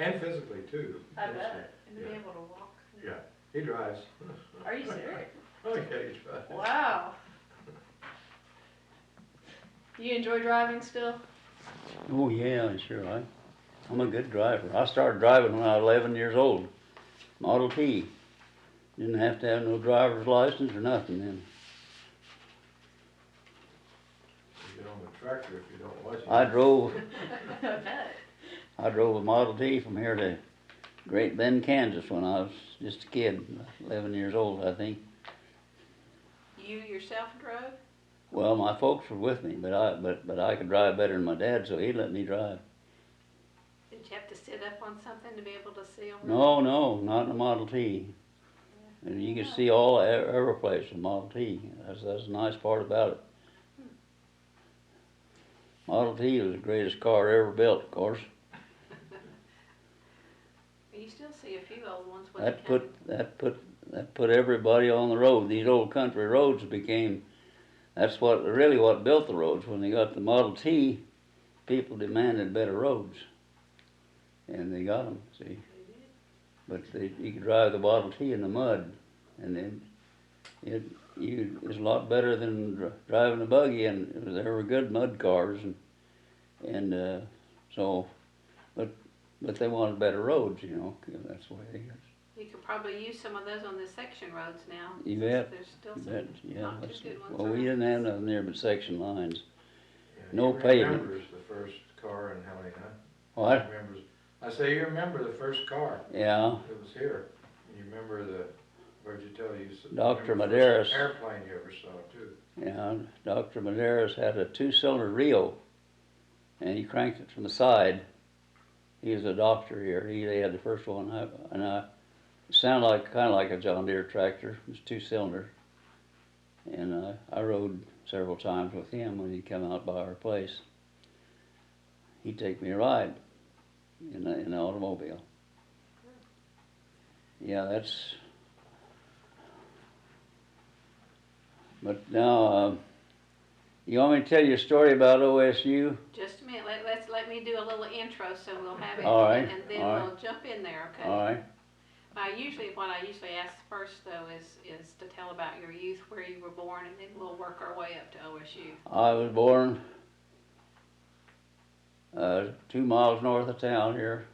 And physically too. I bet. And to be able to walk. Yeah, he drives. Are you serious? Oh, yeah, he drives. Wow. You enjoy driving still? Oh yeah, sure. I'm a good driver. I started driving when I was 11 years old. Model T. Didn't have to have no driver's license or nothing then. You get on the tractor if you don't watch it. I drove a Model T from here to Great Bend, Kansas when I was just a kid, 11 years old, I think. You yourself drove? Well, my folks were with me, but I could drive better than my dad, so he let me drive. Did you have to sit up on something to be able to see over? No, not in a Model T. And you can see all every place in Model T. That's the nice part about it. Model T was the greatest car ever built, of course. You still see a few old ones. That put everybody on the road. These old country roads became. That's really what built the roads. When they got the Model T, people demanded better roads, and they got them. See, but you could drive the Model T in the mud, and then it was a lot better than driving a buggy. And there were good mud cars, and so, but they wanted better roads, you know. That's the way it is. You could probably use some of those on the section roads now. You bet. There's still You some bet. Yeah. not too good ones Well, we around. didn't have nothing there but section lines. Yeah, No he pavement. remembers the first car in Helena. What? He remembers. I say you remember the first car. Yeah. It was here. You remember where'd you tell you? Dr. Remember the Medeiros. first airplane you ever saw too. Yeah, Dr. Medeiros had a 2-cylinder Rio, and he cranked it from the side. He was a doctor here. He had the first one, and it sounded kind of like a John Deere tractor. It was 2-cylinder, and I rode several times with him when he'd come out by our place. He'd take me a ride in the automobile. Yeah, that's. But now, you want me to tell you a story about OSU? Just a minute. Let me do a little intro so we'll have it. All right. And then all right. we'll jump in there. Okay. All right. What I usually ask first though is to tell about your youth, where you were born, and then we'll work our way up to OSU. I was born 2 miles north of town here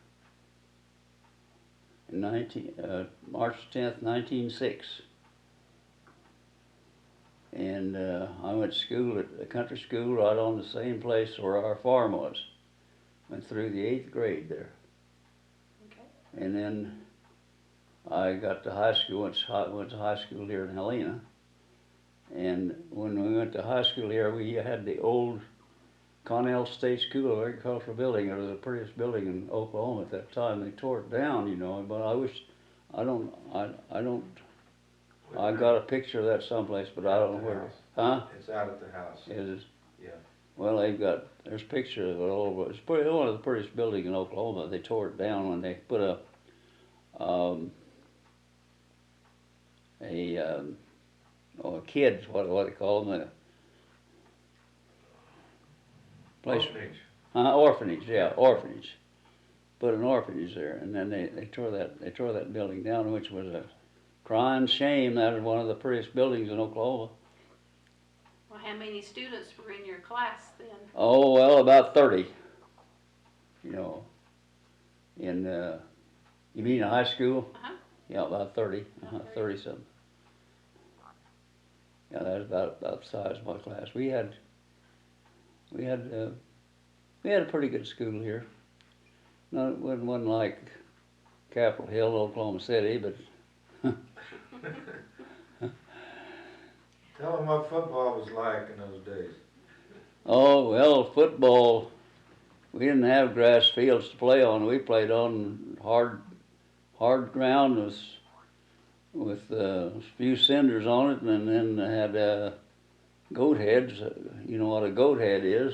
in March 10th, 1906. And I went to school at a country school right on the same place where our farm was. Went through the 8th grade there. Okay. And then I got to high school, went to high school here in Helena. And when we went to high school here, we had the old Connell State School of Agricultural Building. It was the prettiest building in Oklahoma at that time. They tore it down, you know, but I got a picture of that someplace, but I don't know where. Huh? It's out at the house. Is it? Yeah. Well, there's pictures of it all over. It's one of the prettiest buildings in Oklahoma. They tore it down when they put a kids, what do they call them? Orphanage. Orphanage, yeah, orphanage. Put an orphanage there, and then they tore that building down, which was a crying shame. That was one of the prettiest buildings in Oklahoma. Well, how many students were in your class then? Oh well, about 30. You know, in you mean in high school? Uh-huh. Yeah, about 30. 30 something. Yeah, that's about the size of my class. We had a pretty good school here. No, it wasn't like Capitol Hill, Oklahoma City, but. Tell them what football was like in those days. Oh well, football. We didn't have grass fields to play on. We played on hard ground with a few cinders on it, and then had goat heads. You know what a goat head is?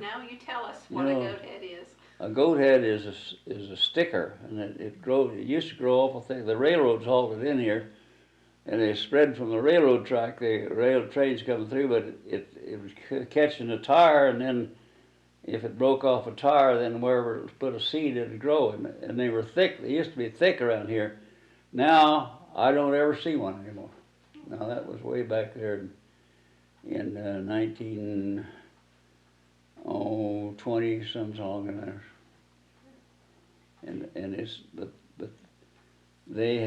Now you tell us what a goat head is. A goat head is a sticker, and it used to grow awful thick. The railroads hauled it in here, and they spread from the railroad track. The rail trains coming through, but it was catching a tire, and then if it broke off a tire, then wherever it was put a seed, it'd grow, and they were thick. They used to be thick around here. Now I don't ever see one anymore. Now that was way back there in 1920 some song in there, and it's but they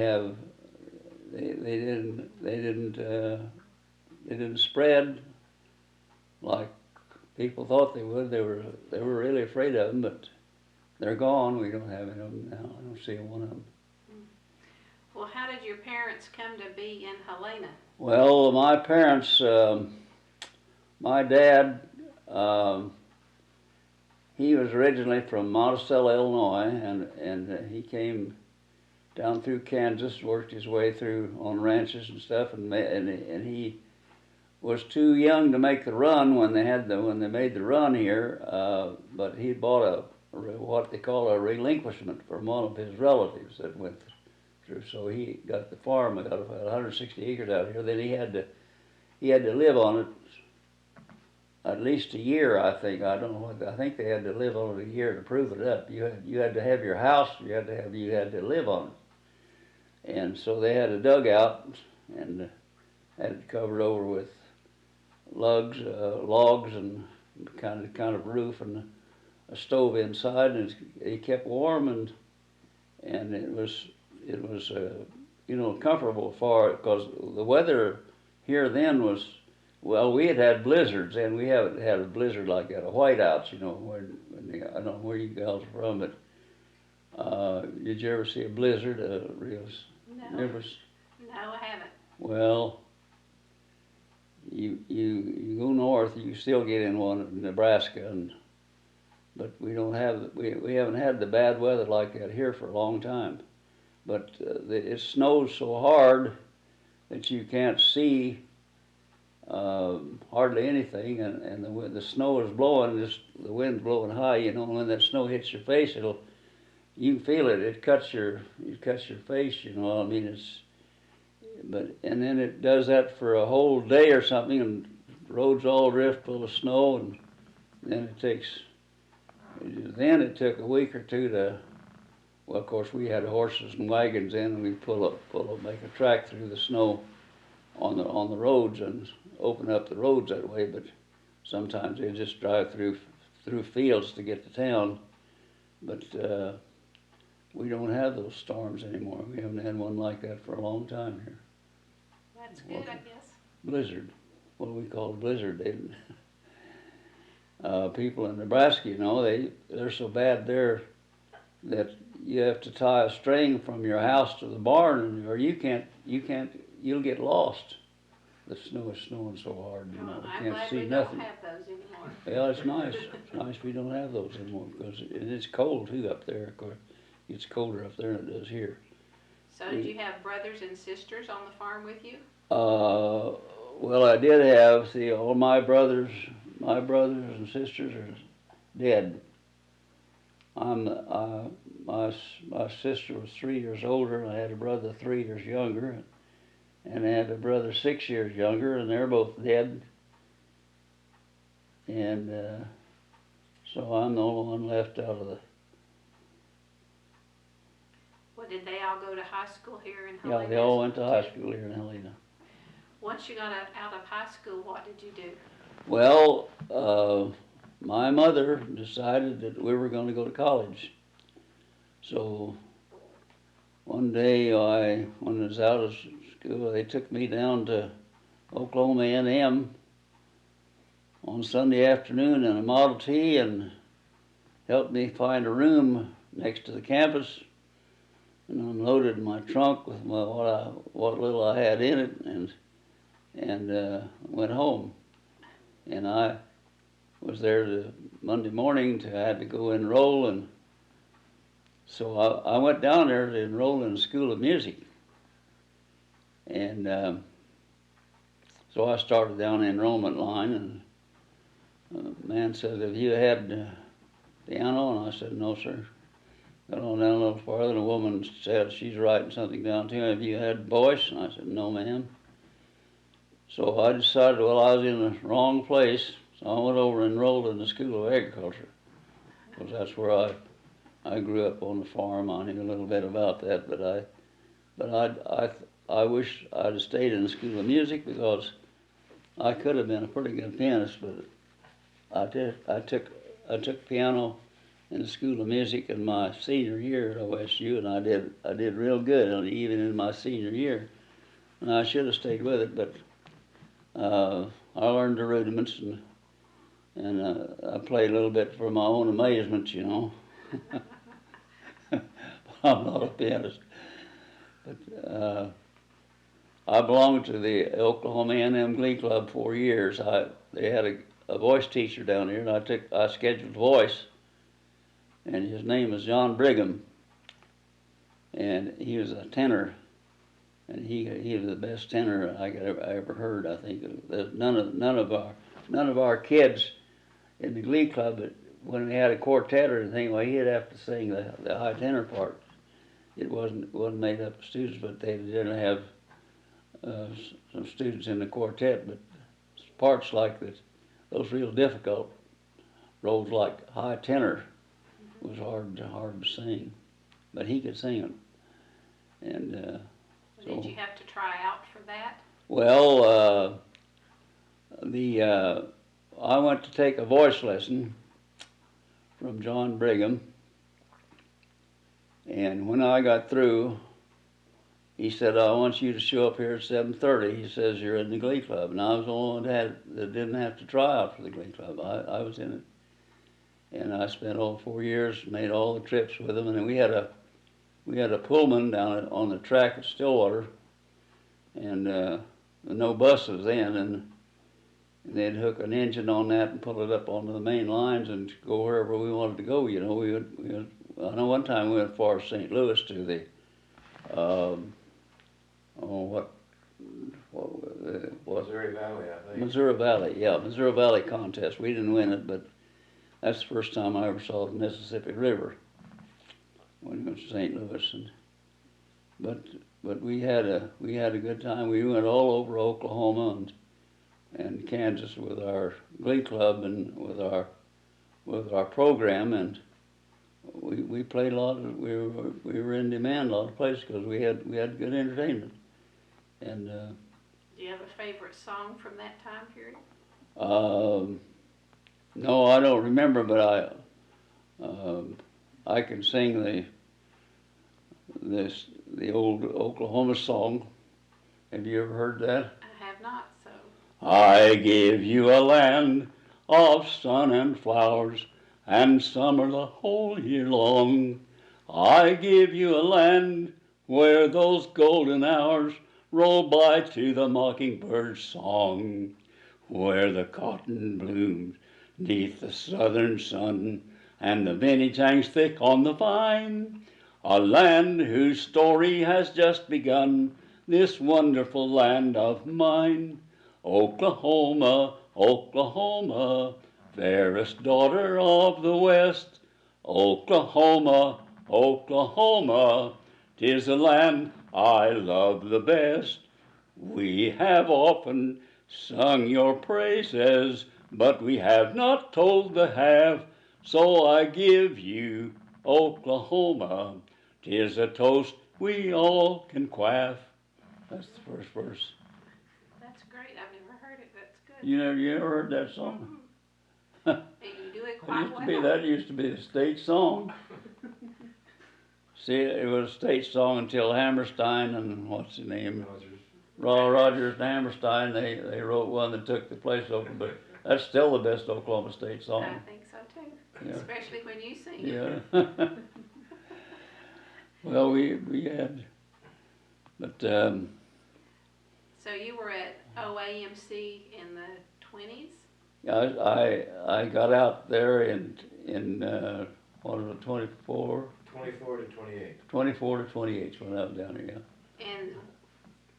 didn't spread like people thought they would. They were really afraid of them, but they're gone. We don't have any of them now. I don't see one of them. Well, how did your parents come to be in Helena? Well, my parents, my dad, he was originally from Monticello, Illinois, and he came down through Kansas, worked his way through on ranches and stuff, and he was too young to make the run when they made the run here. But he bought what they call a relinquishment from one of his relatives that went through. So he got the farm. Got about 160 acres out here. Then he had to live on it at least a year, I think. I don't know what. I think they had to live on it a year to prove it up. You had to have your house. You had to live on it. And so they had a dugout and had it covered over with logs and kind of roof and a stove inside, and it kept warm, and it was comfortable for it, because the weather here then was, well, we had blizzards, and we haven't had a blizzard like that, a whiteouts, I don't know where you guys are from, but did you ever see a blizzard? No. No, I haven't. Well, you go north, you still get in one in Nebraska, but we haven't had the bad weather like that here for a long time. But it snows so hard that you can't see hardly anything, and the snow is blowing, the wind's blowing high. When that snow hits your face, you can feel it. It cuts your face. And then it does that for a whole day or something, and roads all drift full of snow, and then it took a week or two to. Well, of course, we had horses and wagons in, and we make a track through the snow on the roads and open up the roads that way. But sometimes they just drive through fields to get to town. But we don't have those storms anymore. We haven't had one like that for a long time here. That's good, I guess. Blizzard, what we call a blizzard. People in Nebraska, they're so bad there that you have to tie a string from your house to the barn, or you'll get lost. The snow is snowing so hard, I'm can't glad see we nothing. don't have those anymore. Yeah, it's nice. It's nice we don't have those anymore, because it's cold too up there. Of course, it's colder up there than it does here. So did you have brothers and sisters on the farm with you? Well, I did have. See, all my brothers and sisters are dead. My sister was 3 years older, and I had a brother 3 years younger, and I had a brother 6 years younger, and they're both dead. And so I'm the only one left out of the. Well, did they all go to high school here in Helena? Yeah, they all went to high school here in Helena. Once you got out of high school, what did you do? Well, my mother decided that we were going to go to college. So one day, when I was out of school, they took me down to Oklahoma A&M on Sunday afternoon in a Model T and helped me find a room next to the campus, and unloaded my trunk with what little I had in it, and went home. And I was there the Monday morning. I had to go enroll, and so I went down there to enroll in the School of Music. And so I started down the enrollment line, and the man said, "Have you had piano?" And I said, "No, sir." Got on down a little farther, and a woman said she's writing something down to me. "Have you had voice?" And I said, "No, ma'am." So I decided, well, I was in the wrong place, So I went over and enrolled in the School of Agriculture, because that's where I grew up on the farm. I knew a little bit about that, I wish I'd have stayed in the School of Music, because I could have been a pretty good pianist, but I took piano in the School of Music in my senior year at OSU, and I did real good, even in my senior year. And I should have stayed with it, but I learned the rudiments, and I played a little bit for my own amazement, you know. I'm not a pianist. But I belonged to the Oklahoma A&M Glee Club 4 years. They had a voice teacher down here, and I scheduled voice, and his name was John Brigham, and he was a tenor, and he was the best tenor I ever heard. I think none of our kids in the Glee Club, when we had a quartet or anything, well, he'd have to sing the high tenor part. It wasn't made up of students, but they didn't have some students in the quartet. But parts like that, those real difficult roles like high tenor was hard to sing, but he could sing them. And did you have to try out for that? Well, I went to take a voice lesson from John Brigham, and when I got through, he said, "I want you to show up here at 7:30. He says, "You're in the Glee Club." And I was the only one that didn't have to try out for the Glee Club. I was in it. And I spent all 4 years, made all the trips with him. And we had a Pullman down on the track at Stillwater, and no buses then. And they'd hook an engine on that and pull it up onto the main lines and go wherever we wanted to go. You know, I know one time we went as far as St. Louis to the Missouri Valley, I think. Missouri Valley, yeah, Missouri Valley contest. We didn't win it, but that's the first time I ever saw the Mississippi River when we went to St. Louis. But we had a good time. We went all over Oklahoma and Kansas with our Glee Club and with our program, and we played a lot of, we were in demand a lot of places because we had good entertainment. And do you have a favorite song from that time period? no, I don't remember, but I can sing the old Oklahoma song. Have you ever heard that? I have not, so. I give you a land of sun and flowers, and summer the whole year long. I give you a land where those golden hours roll by to the mockingbird's song, where the cotton blooms 'neath the southern sun, and the vintage hangs thick on the vine. A land whose story has just begun, this wonderful land of mine. Oklahoma, Oklahoma, fairest daughter of the West. Oklahoma, Oklahoma, 'tis the land I love the best. We have often sung your praises, but we have not told the half. So I give you Oklahoma, 'tis a toast we all can quaff. That's the first verse. That's great. I've never heard it. That's good. You ever heard that song? And you do it quite well. That used to be the state song. See, it was a state song until Hammerstein and what's his name? Rogers and Hammerstein, they wrote one that took the place over, but that's still the best Oklahoma State song. I think so too, Yeah. especially when you sing. Yeah. Well, we had, but So you were at OAMC in the 20s? I got out there in what was it, 24? 24 to 28. 24 to 28 when I was down here, yeah. And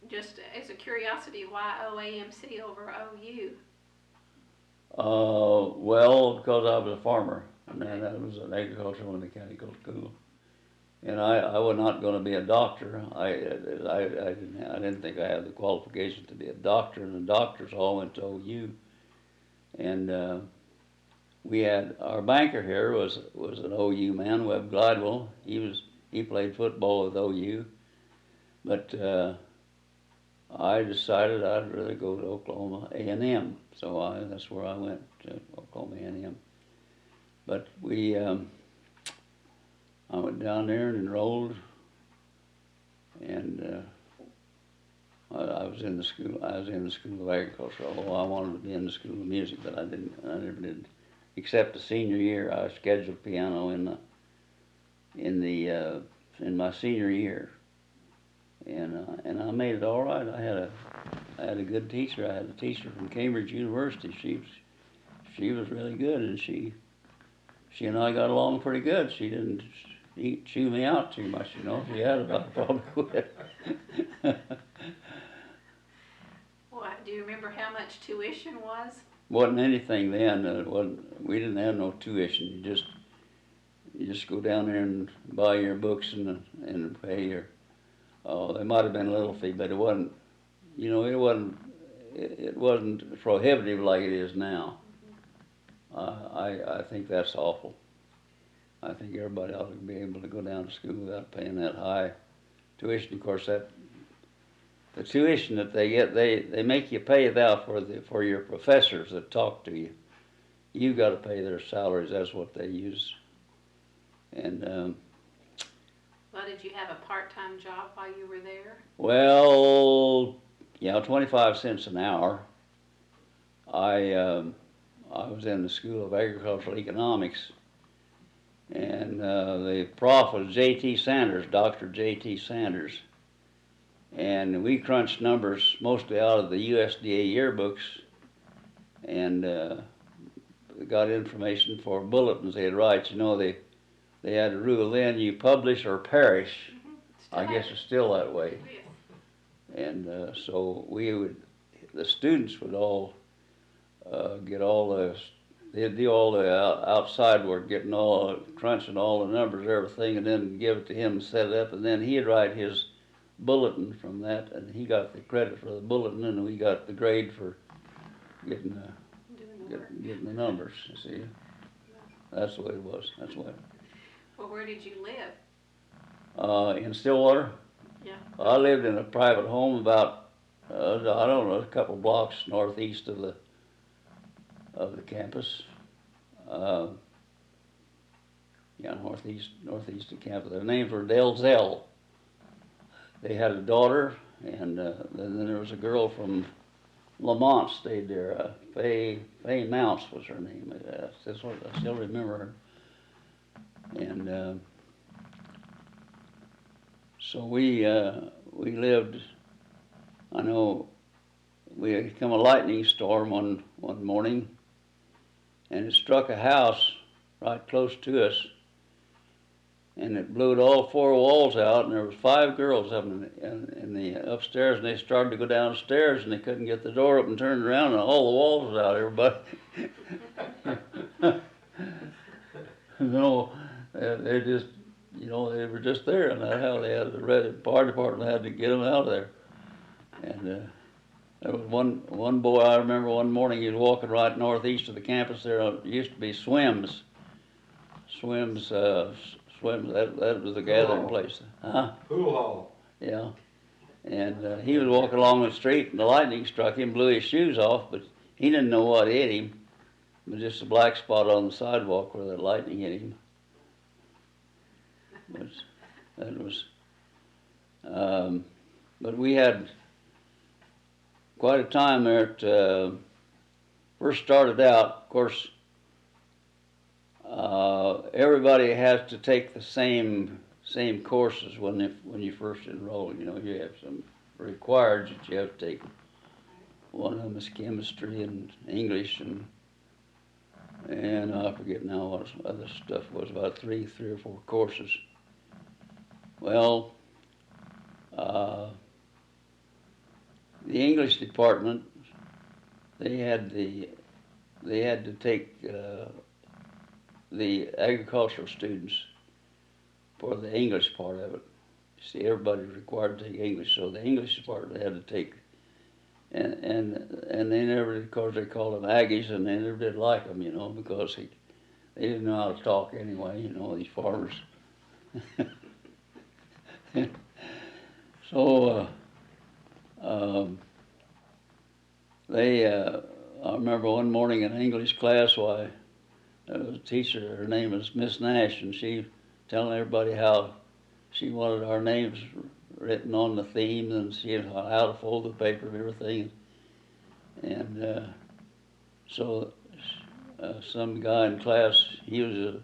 just as a curiosity, why OAMC over OU? Well, because I was a farmer, and that was an agricultural and mechanical school, and I was not going to be a doctor. I didn't think I had the qualifications to be a doctor, and the doctors all went to OU, And we had our banker here was an OU man, Webb Glidewell. He played football with OU, but I decided I'd rather go to Oklahoma A&M, so that's where I went, to Oklahoma A&M. But I went down there and enrolled, and I was in the school. I was in the School of Agriculture, although I wanted to be in the School of Music, but I never did. Except the senior year, I scheduled piano in my senior year, and I made it all right. I had a good teacher. I had a teacher from Cambridge University. She was really good, and she and I got along pretty good. She didn't chew me out too much, you know. She had about probably quit. Well, do you remember how much tuition was? Wasn't anything then. We didn't have no tuition. You just go down there and buy your books and pay your. There might have been a little fee, but it wasn't. You know, it wasn't prohibitive like it is now. I think that's awful. I think everybody ought to be able to go down to school without paying that high tuition. Of course, the tuition that they get, they make you pay that for your professors that talk to you. You got to pay their salaries. That's what they use. And Well, did you have a part-time job while you were there? well, yeah, 25 cents an hour. I was in the School of Agricultural Economics, and the prof was J.T. Sanders, Dr. J.T. Sanders. And we crunched numbers mostly out of the USDA yearbooks, and got information for bulletins they'd write. You know, they had a rule then: you publish or perish. I guess it's still that way. And so the students would all get all they'd do all the outside work, crunching all the numbers, everything, and then give it to him and set it up, and then he'd write his bulletin from that, and he got the credit for the bulletin, and we got the grade for getting the numbers. You see, that's the way it was. That's the way. Well, where did you live? In Stillwater. Yeah. I lived in a private home about I don't know, a couple blocks northeast of the campus. Yeah, northeast of campus. Their names were Delzell. They had a daughter, and then there was a girl from Lamont stayed there. Faye Mounts was her name. I still remember her. And so we lived. I know we had come a lightning storm one morning, and it struck a house right close to us. And it blew all four walls out, and there was 5 girls up in the upstairs, and they started to go downstairs, and they couldn't get the door open, turned around, and all the walls was out, everybody. No, they just, you know, they were just there, and that's how they had the fire department had to get them out of there. And there was one boy, I remember one morning, he was walking right northeast of the campus there. It used to be Swims, that was the gathering place. Huh? Pool hall. Yeah. And he was walking along the street, and the lightning struck him, blew his shoes off, but he didn't know what hit him. It was just a black spot on the sidewalk where the lightning hit him. But we had quite a time there. First started out, of course, everybody has to take the same courses when you first enroll. You know, you have some required that you have to take. One of them is chemistry and English, and I forget now what other stuff was. About three or four courses. Well, the English department, they had to take the agricultural students for the English part of it. See, everybody was required to take English, so the English department had to take and they never, of course, they called them Aggies, and they never did like them, you know, because they didn't know how to talk anyway, you know, these farmers. So I remember one morning in English class, why there was a teacher, her name was Miss Nash, and she telling everybody how she wanted our names written on the theme, and she had how to fold the paper and everything. And so some guy in class, he was an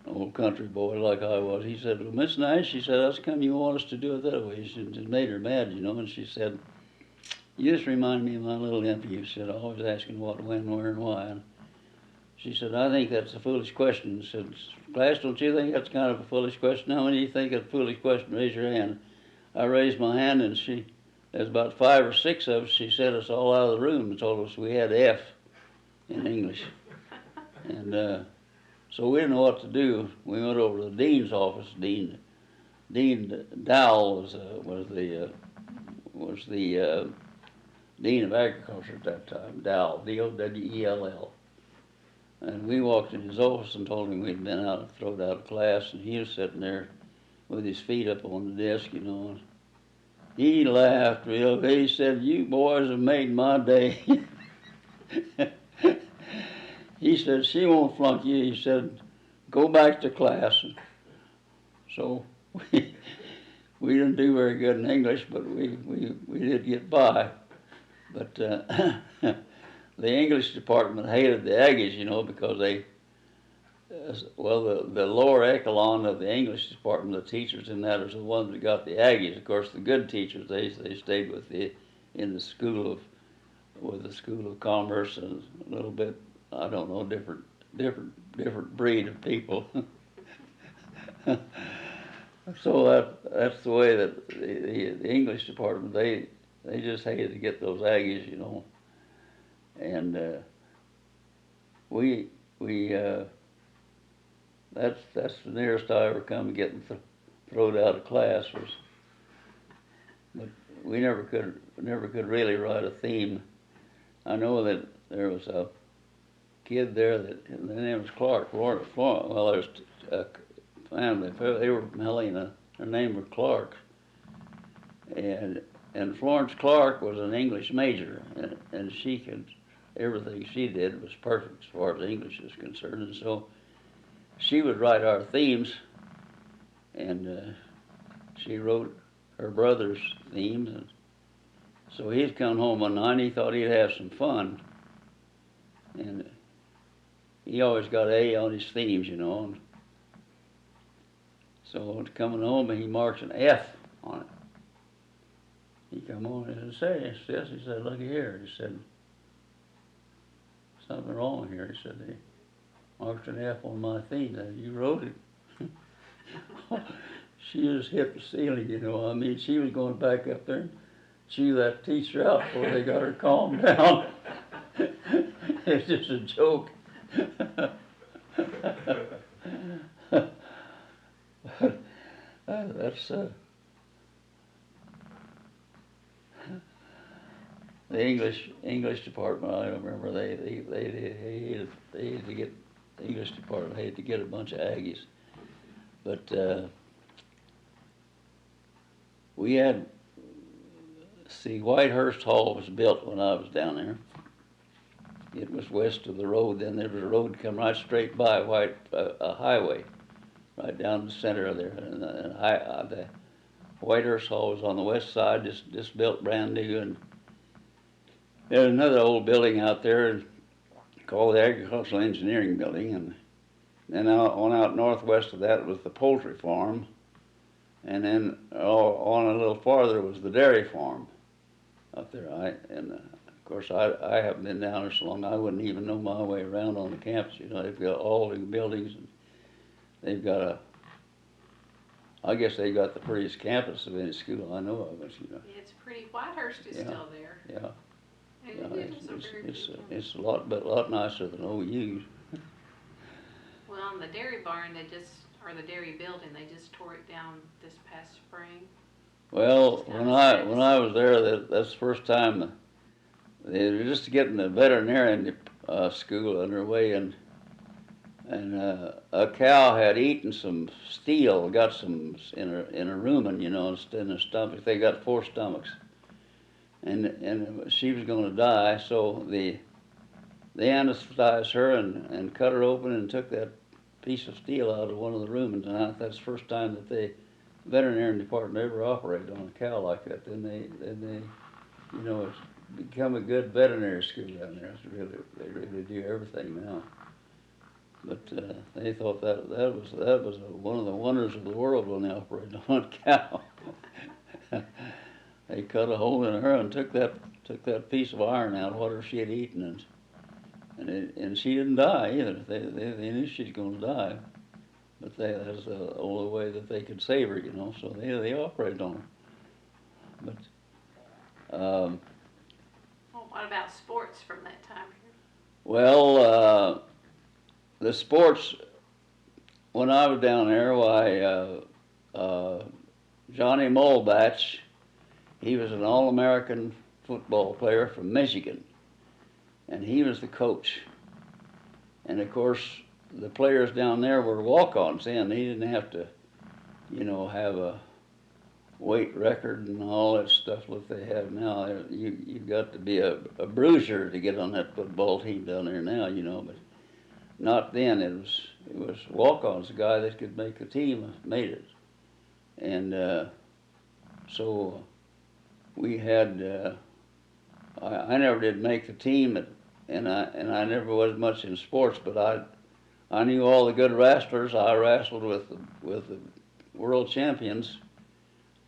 old country boy like I was, he said, well, Miss Nash, she said, how come you want us to do it that way? She just made her mad, you know, and she said, you just remind me of my little nephew. She said, always asking what, when, where, and why. And she said, I think that's a foolish question. She said, class, don't you think that's kind of a foolish question? How many of you think it's a foolish question? Raise your hand. I raised my hand, and there's about 5 or 6 of us. She set us all out of the room and told us we had F in English. And so we didn't know what to do. We went over to the dean's office. Dean Dowell was the dean of agriculture at that time. Dowell, D-O-W-E-L-L. And we walked in his office and told him we'd been out and thrown out of class, and he was sitting there with his feet up on the desk, you know. And he laughed real good. He said, you boys have made my day. He said, she won't flunk you. He said, go back to class. So we didn't do very good in English, but we did get by. But the English department hated the Aggies, you know, because the lower echelon of the English department, the teachers in that, is the ones that got the Aggies. Of course, the good teachers, they stayed with in the school of commerce, and a little bit, I don't know, different breed of people. So that's the way that the English department, they just hated to get those Aggies, you know. And that's the nearest I ever come to getting thrown out of class was. But we never could really write a theme. I know that there was a kid there that the name was Clark. Well, there's a family. They were from Helena. Their name was Clark, and Florence Clark was an English major, and she could. Everything she did was perfect as far as English is concerned, and so she would write our themes, and she wrote her brother's themes, and so he'd come home one night and he thought he'd have some fun, and he always got A on his themes, you know, and so coming home he marks an F on it. He come home and said, he said, looky here, he said, something wrong here. He said, they marked an F on my theme. And you wrote it. She just hit the ceiling, you know. I mean, she was going back up there and chew that teacher out before they got her calmed down. It's just a joke. That's the English department. I remember they hated to get the English department hated to get a bunch of Aggies, but we had Whitehurst Hall was built when I was down there. It was west of the road. Then there was a road come right straight by a highway, right down the center of there, and the Whitehurst Hall was on the west side, just built brand new. And there's another old building out there called the Agricultural Engineering Building, and then out northwest of that was the poultry farm, and then on a little farther was the dairy farm up there. Of course, I haven't been down there so long, I wouldn't even know my way around on the campus. You know, they've got all the buildings, and they've got I guess they got the prettiest campus of any school I know of. You know. It's pretty. Whitehurst is still there. Yeah. Yeah, it's a lot nicer than OU. Well, in the dairy barn, or the dairy building, they just tore it down this past spring. Well, when I was there, that's the first time they were just getting the veterinarian school underway, and a cow had eaten some steel, got some in a rumen, you know, in her stomach. They got 4 stomachs, and she was going to die. So they anesthetized her and cut her open and took that piece of steel out of one of the rumens. And that's the first time that the veterinary department ever operated on a cow like that. Then they, you know, it's become a good veterinary school down there. They really do everything now. But they thought that was one of the wonders of the world when they operated on a cow. They cut a hole in her and took that piece of iron out, whatever she had eaten, and she didn't die either. They knew she was going to die, but that was the only way that they could save her, you know. So they operated on her. But Well, what about sports from that time period? well, the sports when I was down there, why Johnny Mulbatch, he was an All-American football player from Michigan, and he was the coach. And of course, the players down there were walk-ons then. He didn't have to, you know, have a weight record and all that stuff like they have now. You got to be a bruiser to get on that football team down there now, you know. But not then. It was walk-ons. The guy that could make a team made it, and so we had. I never did make the team, and I never was much in sports, but I knew all the good wrestlers. I wrestled with the world champions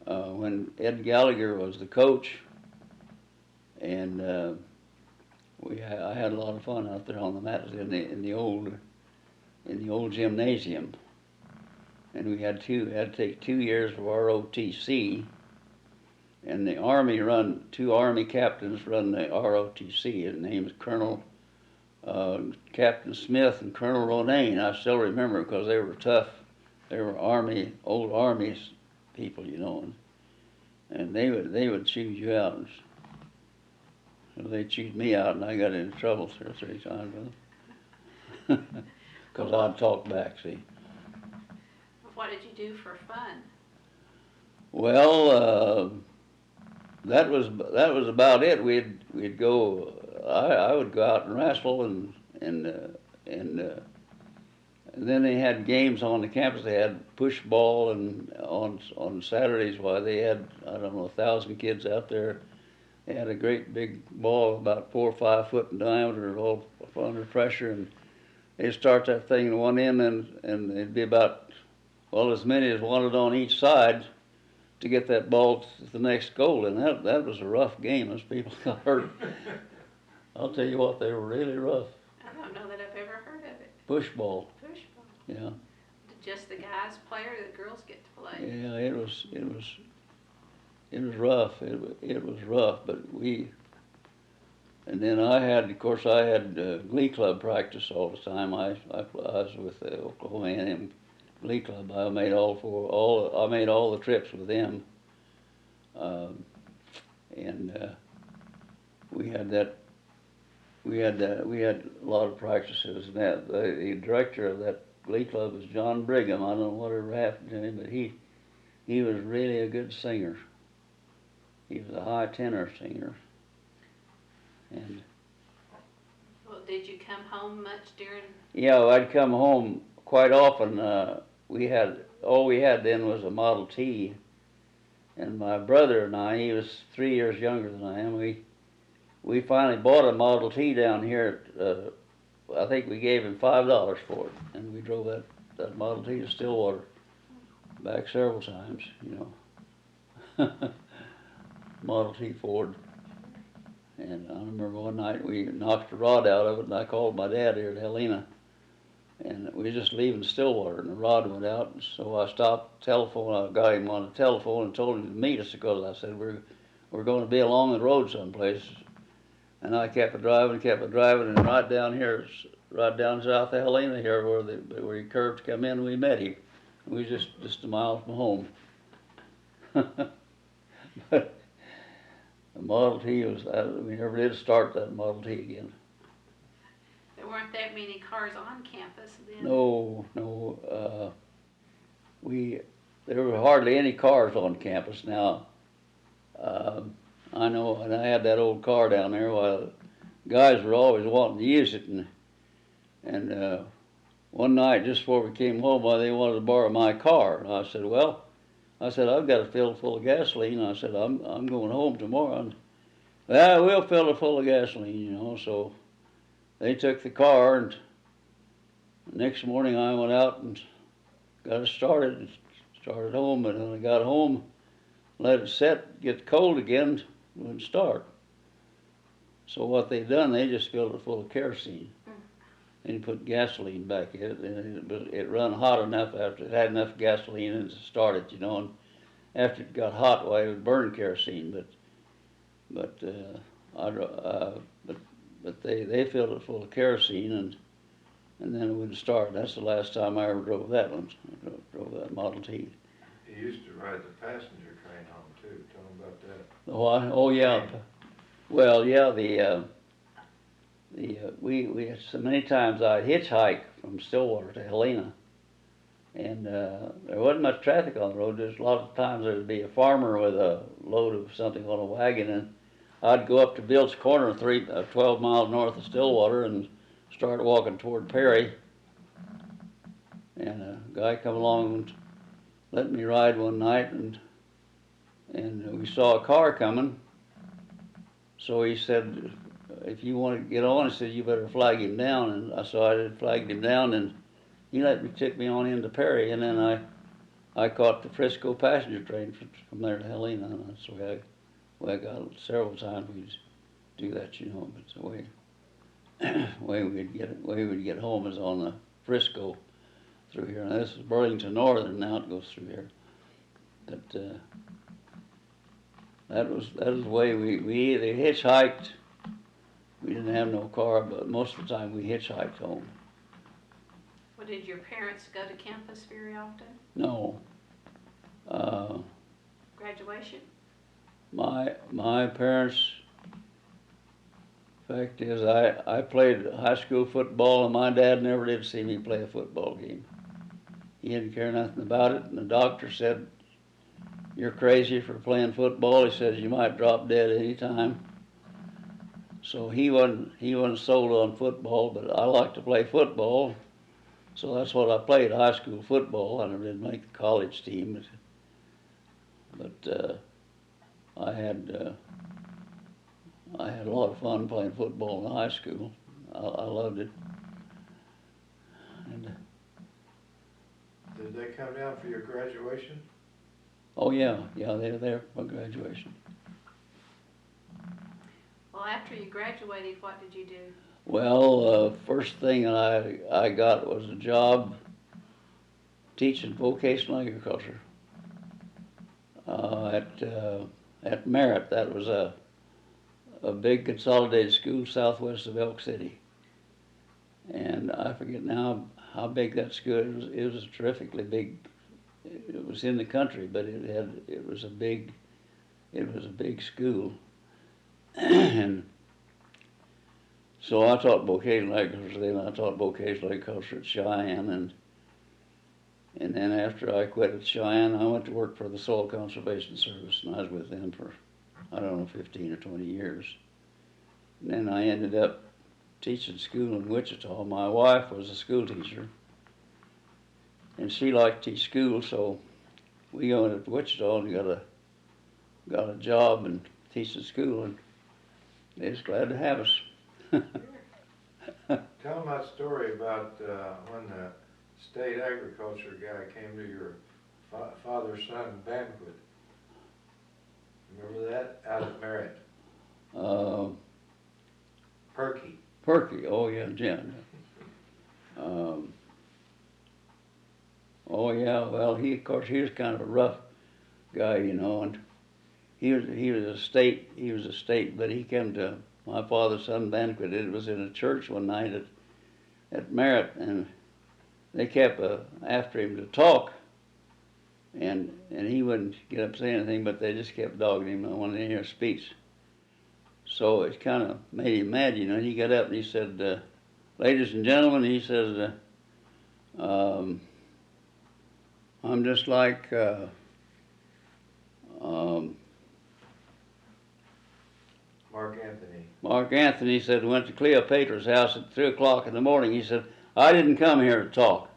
when Ed Gallagher was the coach, and I had a lot of fun out there on the mats in the old gymnasium, and we had to take 2 years of ROTC. And the Army two Army captains run the ROTC. His name is Colonel Captain Smith and Colonel Ronayne. I still remember because they were tough. They were old Army people, you know, and they would choose you out. And so they chewed me out, and I got into trouble 2 or 3 times with them because I'd talk back. See. What did you do for fun? Well. That was about it. We'd go. I would go out and wrestle, and then they had games on the campus. They had push ball, and on Saturdays, why they had, I don't know, 1,000 kids out there. They had a great big ball about 4 or 5 foot in diameter, all under pressure, and they'd start that thing in one end, and it'd be about, well, as many as wanted on each side to get that ball to the next goal, and that was a rough game. Those people got hurt. I'll tell you what, they were really rough. I don't know that I've ever heard of it. Push ball. Push ball. Yeah. Did just the guys play or the girls get to play? Yeah, it was rough. It was rough, but and then I had Glee Club practice all the time. I was with the Oklahoma A&M Glee Club. I made all the trips with them, and we had a lot of practices. And the director of that Glee Club was John Brigham. I don't know whatever happened to him, but he was really a good singer. He was a high tenor singer. And Well, did you come home much during? yeah, I'd come home quite often. All we had then was a Model T, and my brother and I, he was 3 years younger than I am. We finally bought a Model T down here. I think we gave him $5 for it, and we drove that Model T to Stillwater back several times. You know, Model T Ford. And I remember one night we knocked the rod out of it, and I called my dad here at Helena. And we were just leaving Stillwater, and the rod went out. And so I stopped the telephone. I got him on the telephone and told him to meet us because I said we're going to be along the road someplace. And I kept driving, and right down south of Helena here, where he curved to come in, we met him. We was just a mile from home. The Model T was, we never did start that Model T again. There weren't that many cars on campus then? No, there were hardly any cars on campus now. I know, and I had that old car down there, while guys were always wanting to use it, and one night just before we came home, they wanted to borrow my car, and I said, well, I've got it filled full of gasoline. I said, I'm going home tomorrow. And, well, we'll fill it full of gasoline, so they took the car, and the next morning I went out and got it started home, and when I got home, let it set, get cold again, wouldn't start. So what they done, they just filled it full of kerosene. And put gasoline back in it, and it run hot enough after it had enough gasoline in it to start it, and after it got hot, well, it would burn kerosene, but they filled it full of kerosene, and then it wouldn't start. That's the last time I ever drove that one. I drove that Model T. You used to ride the passenger train home too. Tell them about that. Oh yeah. Well, yeah, we had so many times I'd hitchhike from Stillwater to Helena, and there wasn't much traffic on the road. There's a lot of times there'd be a farmer with a load of something on a wagon, and I'd go up to Bill's Corner, 12 miles north of Stillwater, and start walking toward Perry. And a guy come along and let me ride one night, and we saw a car coming. So he said, if you want to get on, he said, you better flag him down. And so I did, flagged him down, and he took me on into Perry, and then I caught the Frisco passenger train from there to Helena. And that's the way I got it. Several times we'd do that, but the way we'd get home is on the Frisco through here. Now this is Burlington Northern, now it goes through here. But that was the way we either hitchhiked. We didn't have no car, but most of the time we hitchhiked home. Well, did your parents go to campus very often? No. Graduation? My parents, fact is, I played high school football, and my dad never did see me play a football game. He didn't care nothing about it, and the doctor said, you're crazy for playing football. He says, you might drop dead any time. So he wasn't sold on football, but I like to play football, so that's what I played, high school football. I never did make the college team, but I had a lot of fun playing football in high school. I loved it. And did they come down for your graduation? oh yeah, they were there for graduation. Well, after you graduated, what did you do? Well, first thing I got was a job teaching vocational agriculture at Merritt. That was a big consolidated school southwest of Elk City, and I forget now how big that school is. It was terrifically big. It was in the country, but it was a big school. And so I taught vocational agriculture then. I taught vocational agriculture at Cheyenne, and then after I quit at Cheyenne, I went to work for the Soil Conservation Service, and I was with them for, I don't know, 15 or 20 years. And then I ended up teaching school in Wichita. My wife was a school teacher, and she liked to teach school, so we went to Wichita and got a job and teaching school, and they was glad to have us. Tell them that story about when the state agriculture guy came to your father-son banquet. Remember that? Out at Merritt. Perky. Oh yeah, Jen. Oh yeah, well of course he was kind of a rough guy, and he was a state, but he came to my father's son banquet. It was in a church one night at Merritt, and they kept after him to talk, and he wouldn't get up and say anything, but they just kept dogging him. I wanted to hear a speech. So it kind of made him mad, you know. He got up and he said, "Ladies and gentlemen," he says, "I'm just like Mark Anthony. Mark Anthony." Said, "Went to Cleopatra's house at 3 o'clock in the morning." He said, "I didn't come here to talk."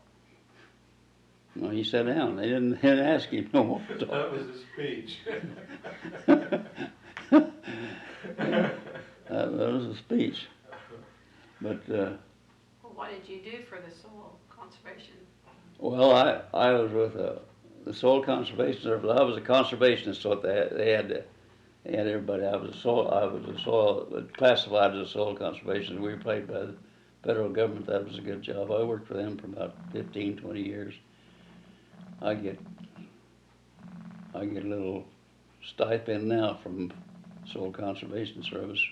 Well, he sat down. They didn't ask him no more to talk. That was his speech. That was a speech. But, Well, what did you do for the soil conservation? well, I was with the Soil Conservation Service. I was a conservationist, so they had everybody. I was a soil classified as a soil conservationist. We were paid by the federal government. That was a good job. I worked for them for about 15, 20 years. I get a little stipend now from Soil Conservation Service.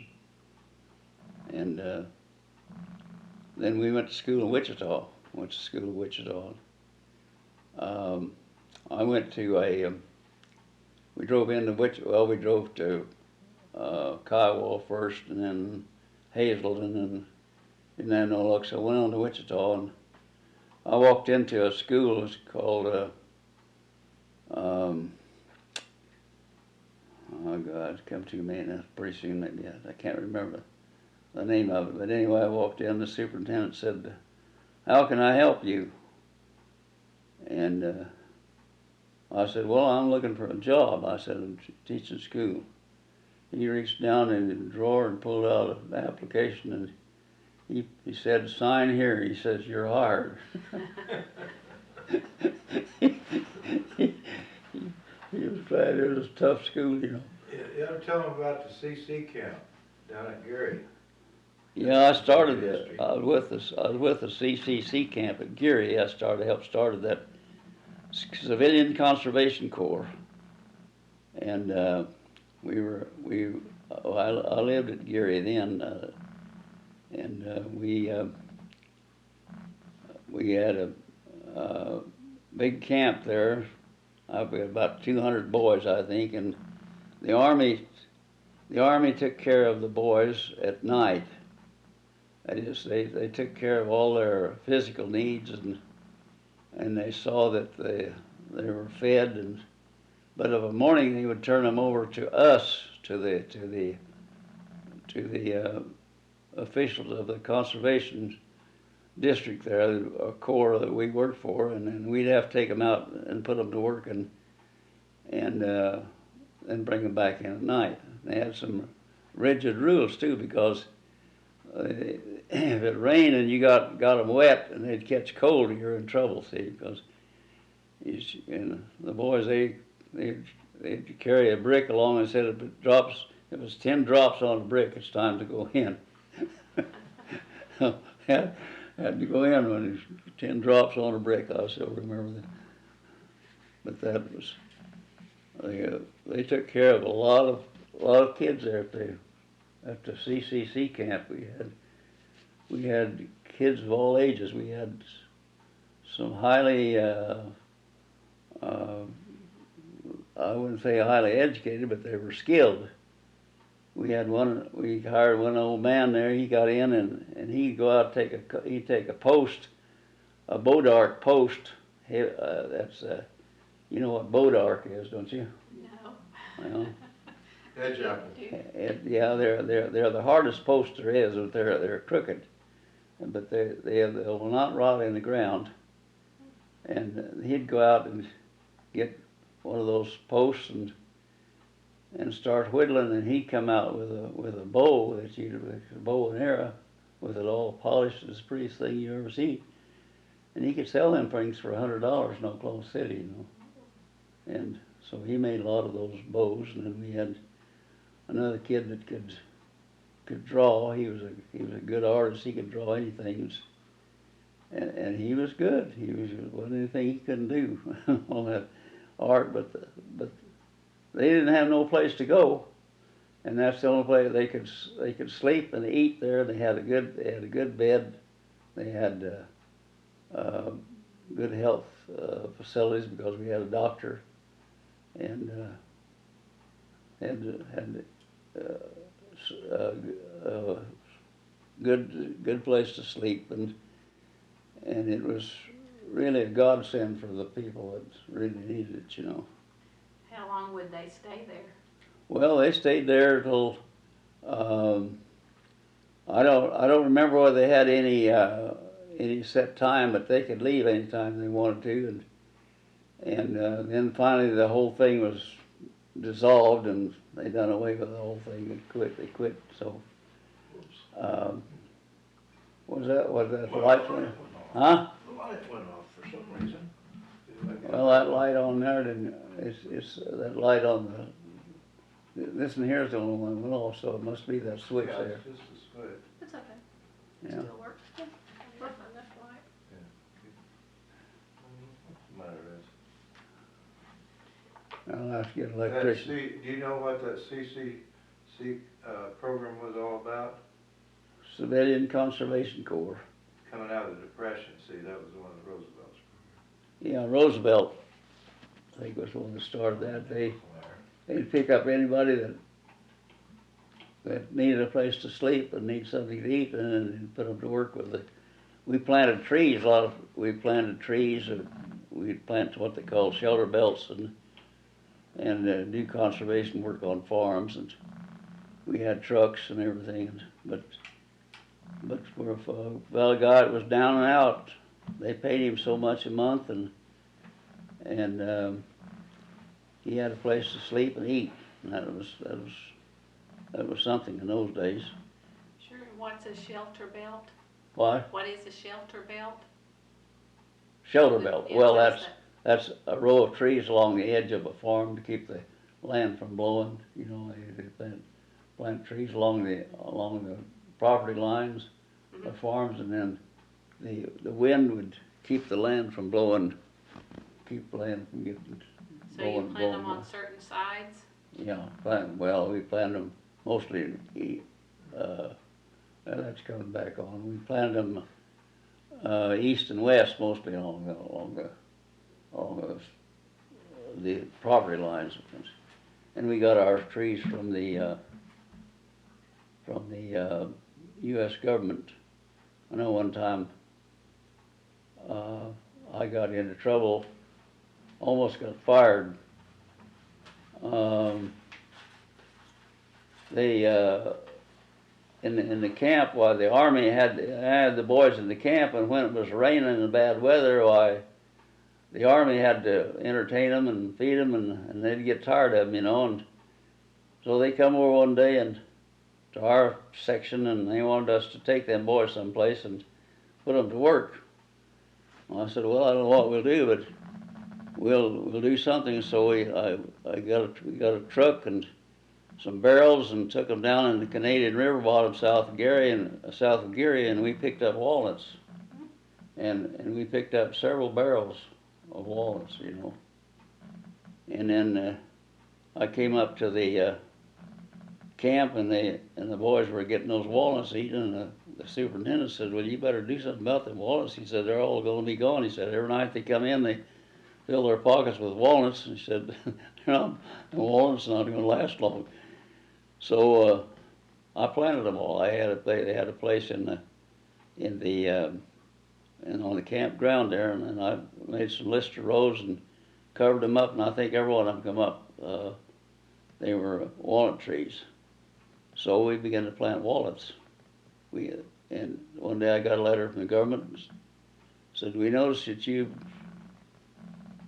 And then we went to school in Wichita. I went to we drove into Wichita. Well, we drove to Kiowa first, and then Hazelden, and then I went on to Wichita, and I walked into a school. It's called oh God, it's come to me now pretty soon. Maybe I can't remember the name of it. But anyway, I walked in. The superintendent said, "How can I help you?" And I said, "Well, I'm looking for a job." I said, "I'm teaching school." He reached down in the drawer and pulled out an application, and he said, "Sign here." He says, "You're hired." He was glad. It was a tough school, you know. You ought to tell them about the CC camp down at Gary. Yeah, I started it. I was with the CCC camp at Geary. I helped started that Civilian Conservation Corps, and I lived at Geary then, and we had a big camp there. I've got about 200 boys, I think, and the Army took care of the boys at night. That is, they took care of all their physical needs, and they saw that they were fed, but of a morning they would turn them over to us, to the officials of the conservation district there, a corps that we worked for, and then we'd have to take them out and put them to work and then bring them back in at night. They had some rigid rules too, because if it rained and you got them wet and they'd catch cold, you're in trouble. See, because the boys they'd carry a brick along and said if it was 10 drops on a brick, it's time to go in. Had to go in when it's 10 drops on a brick. I still remember that. But that was they took care of a lot of kids there at the CCC camp. We had kids of all ages. We had some highly I wouldn't say highly educated, but they were skilled. We hired one old man there. He got in and he'd go out and he'd take a post, a bodark post. That's you know what bodark is, don't you? No. Well, Hedge apple. yeah, they're the hardest post there is. But they're crooked, but they will not rot in the ground. And he'd go out and get one of those posts and start whittling, and he'd come out with a bow a bow and arrow, with it all polished. It's the prettiest thing you ever see. And he could sell them things for $100 in Oklahoma City, you know. And so he made a lot of those bows. And then we had another kid that could draw. He was a good artist. He could draw anything. And he was good. Wasn't anything he couldn't do on that art, but they didn't have no place to go, and that's the only place they could sleep and eat there. They had a good bed. They had good health facilities because we had a doctor, and had good place to sleep, and it was really a godsend for the people that really needed it, you know. How long would they stay there? Well, they stayed there till I don't remember whether they had any set time, but they could leave anytime they wanted to, and then finally the whole thing was dissolved, and they done away with the whole thing and quit. They quit. So, was that the light went off? Huh? The light went off for some reason. Well, that light on there didn't. It's that light on the. This one here is the only one that went off, so it must be that switch Yeah, there. it's just a switch. It's okay. Yeah. Still works. Yeah. Work on this light. Matter is. I'll have to get an That electrician. do you know what that CCC program was all about? Civilian Conservation Corps. Coming out of the Depression, see, that was one of Roosevelt's. Yeah, Roosevelt, I think, was the one that started that. They'd pick up anybody that needed a place to sleep and needed something to eat, and then put them to work with it. We planted trees. We planted trees. We'd plant what they call shelter belts and do conservation work on farms, and we had trucks and everything. But well, a guy that was down and out, they paid him so much a month, and he had a place to sleep and eat, and that was something in those days. Sure. What's a shelter belt? What? What is a shelter belt? Shelter belt. Yeah, Well, what is that's a row of trees along the edge of a farm to keep the land from blowing. You know, they plant trees along the property lines of farms, and then the wind would keep the land from blowing, keep the land from getting So you plant them on certain sides? Yeah, we planted them mostly. That's coming back on. We planted them east and west, mostly along the property lines, and we got our trees from the U.S. government. I know one time I got into trouble, almost got fired. In the camp, why the Army had the boys in the camp, and when it was raining and bad weather, why the Army had to entertain them and feed them, and they'd get tired of them, you know. And so they come over one day and to our section, and they wanted us to take them boys someplace and put them to work. Well, I said, well, I don't know what we'll do, but we'll do something. So we got a truck and some barrels and took them down in the Canadian river bottom south of Gary, and we picked up walnuts, and we picked up several barrels of walnuts, you know. And then I came up to the camp, and the boys were getting those walnuts eaten, and the superintendent said, well, you better do something about them walnuts. He said, they're all going to be gone. He said, every night they come in, they fill their pockets with walnuts. And he said, the walnuts are not going to last long. So I planted them all. They had a place on the campground there, and I made some Lister rows and covered them up, and I think every one of them come up. They were walnut trees. So we began to plant walnuts. And one day I got a letter from the government, said, we noticed that in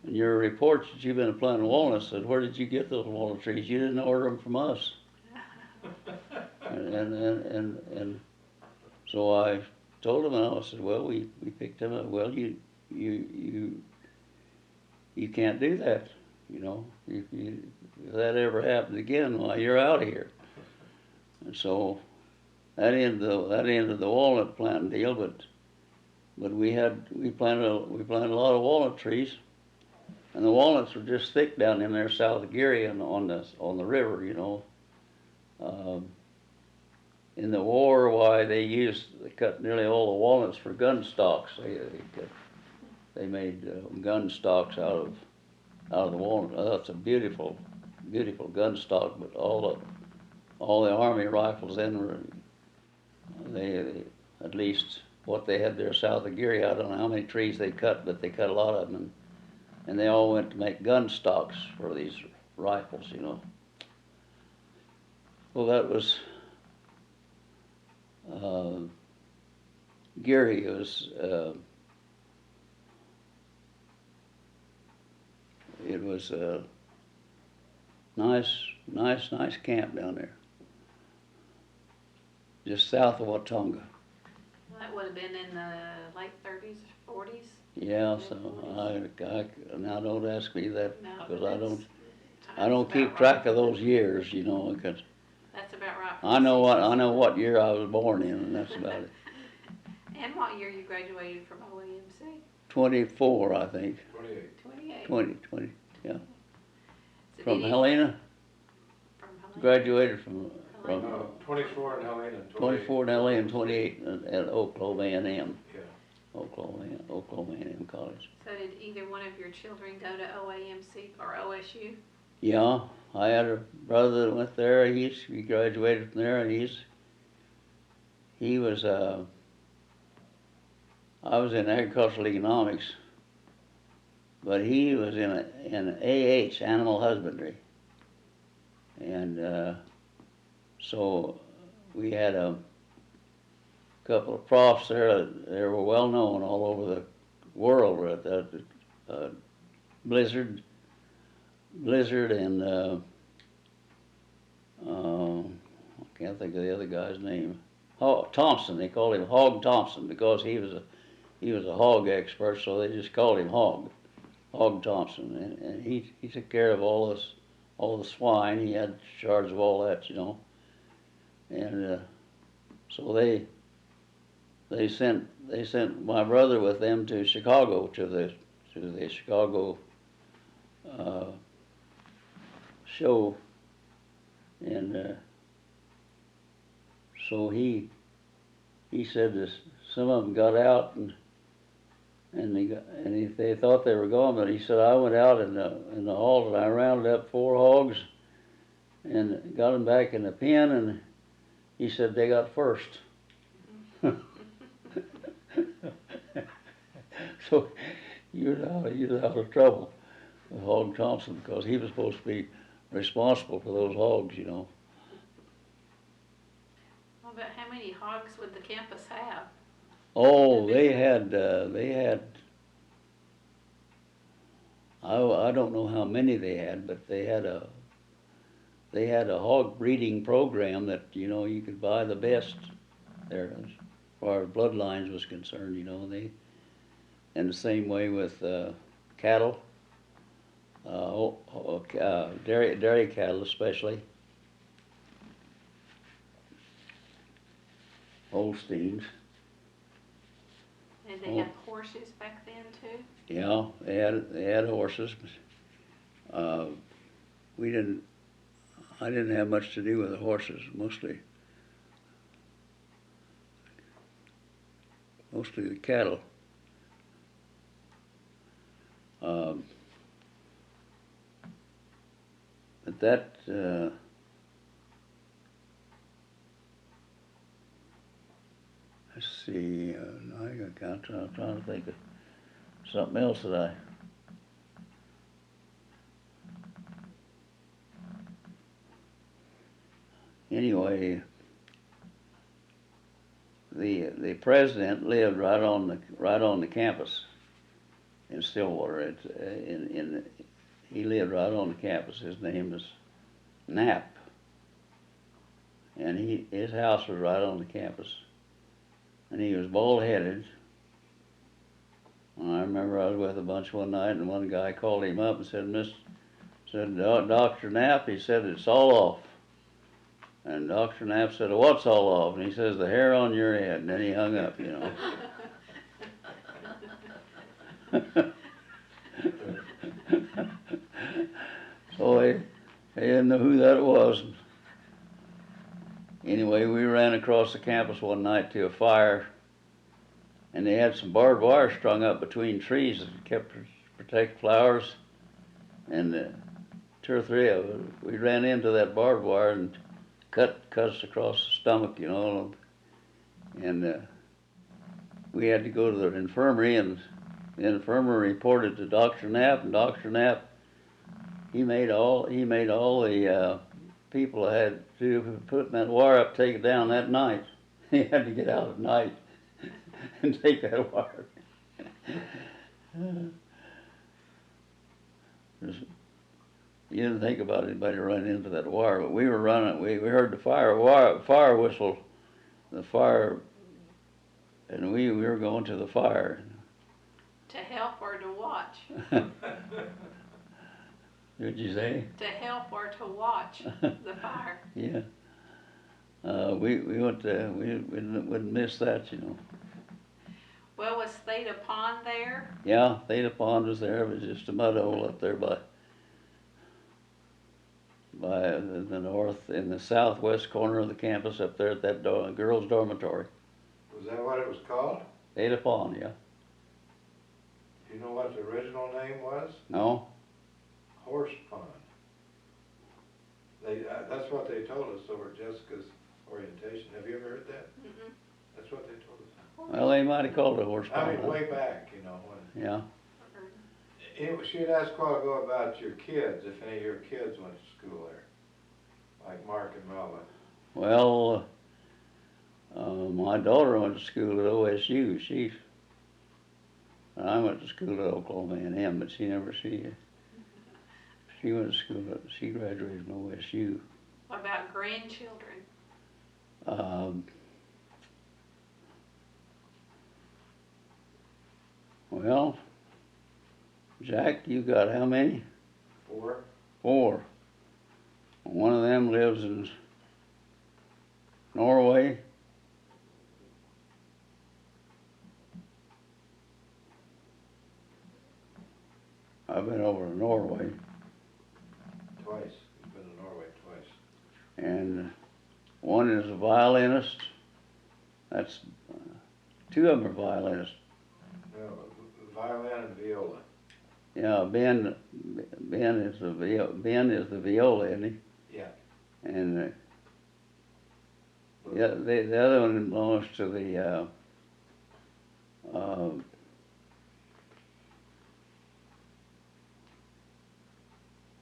your reports that you've been planting walnuts. Said, where did you get those walnut trees? You didn't order them from us. And so I told them, and I said, well, we picked them up. Well, you can't do that, you know. If that ever happens again, well, you're out of here. And so that ended the walnut planting deal. But we planted a lot of walnut trees, and the walnuts were just thick down in there south of Gary and on the river, you know. In the war, why they cut nearly all the walnuts for gun stocks. They made gun stocks out of the walnut. Oh, that's a beautiful gun stock, but all all the Army rifles then were, they at least what they had there south of Geary, I don't know how many trees they cut, but they cut a lot of them, and they all went to make gun stocks for these rifles, you know. Well, that was Geary. It was a nice camp down there, just south of Watonga. That would have been in the late 30s, 40s. Yeah, so I now don't ask me that, No, because that's- I don't keep about track right. of those years, you know, because That's about right. for I the know seasons. what year I was born in, and that's about it. And what year you graduated from OAMC? 24, I think. 28. 28. 20, yeah. So From did he- Helena, From Helena? graduated from No, 24 in Helena and 28. 24 in LA and 28 at Oklahoma A&M. Yeah. Oklahoma A&M College. So did either one of your children go to OAMC or OSU? Yeah, I had a brother that went there. He graduated from there, and he was I was in agricultural economics, but he was in AH, animal husbandry, and so we had a couple of profs there. They were well known all over the world. Were at that Blizzard, and I can't think of the other guy's name. Thompson. They called him Hog Thompson because he was a hog expert. So they just called him Hog Thompson, and he took care of all the swine. He had charge of all that, you know. And so they sent my brother with them to Chicago to the Chicago show, and so he said this, some of them got out and they thought they were gone, but he said I went out in the halls and I rounded up 4 hogs and got them back in the pen, and he said they got first. So you're out of trouble with Hog Thompson, because he was supposed to be responsible for those hogs, you know. Well, but how many hogs would the campus have? Oh, they had I don't know how many they had, but they had a hog breeding program that, you know, you could buy the best there as far as bloodlines was concerned, you know. And the same way with cattle, dairy cattle especially, Holsteins. And they had horses back then too? Yeah, they had horses. I didn't have much to do with the horses, mostly the cattle. But that let's see. I'm trying to think of something else that I. Anyway, the president lived right on the campus in Stillwater. He lived right on the campus. His name was Knapp, and his house was right on the campus. And he was bald-headed. And I remember I was with a bunch one night, and one guy called him up and said, Dr. Knapp, he said, it's all off. And Dr. Knapp said, what's all off? And he says, the hair on your head. And then he hung up, you know. So they didn't know who that was. Anyway, we ran across the campus one night to a fire, and they had some barbed wire strung up between trees that kept protect flowers. And 2 or 3 of us, we ran into that barbed wire and cuts across the stomach, you know, and we had to go to the infirmary, and the infirmary reported to Dr. Knapp, and Dr. Knapp, he made all the people that had to put that wire up, take it down that night. He had to get out at night and take that wire. You didn't think about anybody running into that wire, but we were running. We heard the fire whistle, the fire, and we were going to the fire. To help or to watch? What'd you say? To help or to watch the fire? Yeah. We went to, we wouldn't miss that, you know. Well, was Theta Pond there? Yeah, Theta Pond was there. It was just a mud hole up there by the north, in the southwest corner of the campus up there at that girls' dormitory. Was that what it was called? Theta Pond, yeah. Do you know what the original name was? No? Horse Pond. That's what they told us over at Jessica's orientation. Have you ever heard that? Mm-mm. That's what they told us. Well, they might have called it Horse Pond. I mean, way back, you know, when Yeah. she had asked a while ago about your kids, if any of your kids went to school there, like Mark and Melvin. Well, my daughter went to school at OSU. I went to school at Oklahoma A&M, but she went to school. She graduated from OSU. What about grandchildren? Well, Jack, you got how many? 4. 4. One of them lives in Norway. I've been over to Norway. Twice. You've been to Norway twice. And one is a violinist. That's 2 of them are violinists. No, violin and viola. Yeah, Ben is the viola, isn't he? Yeah. And the other one belongs to the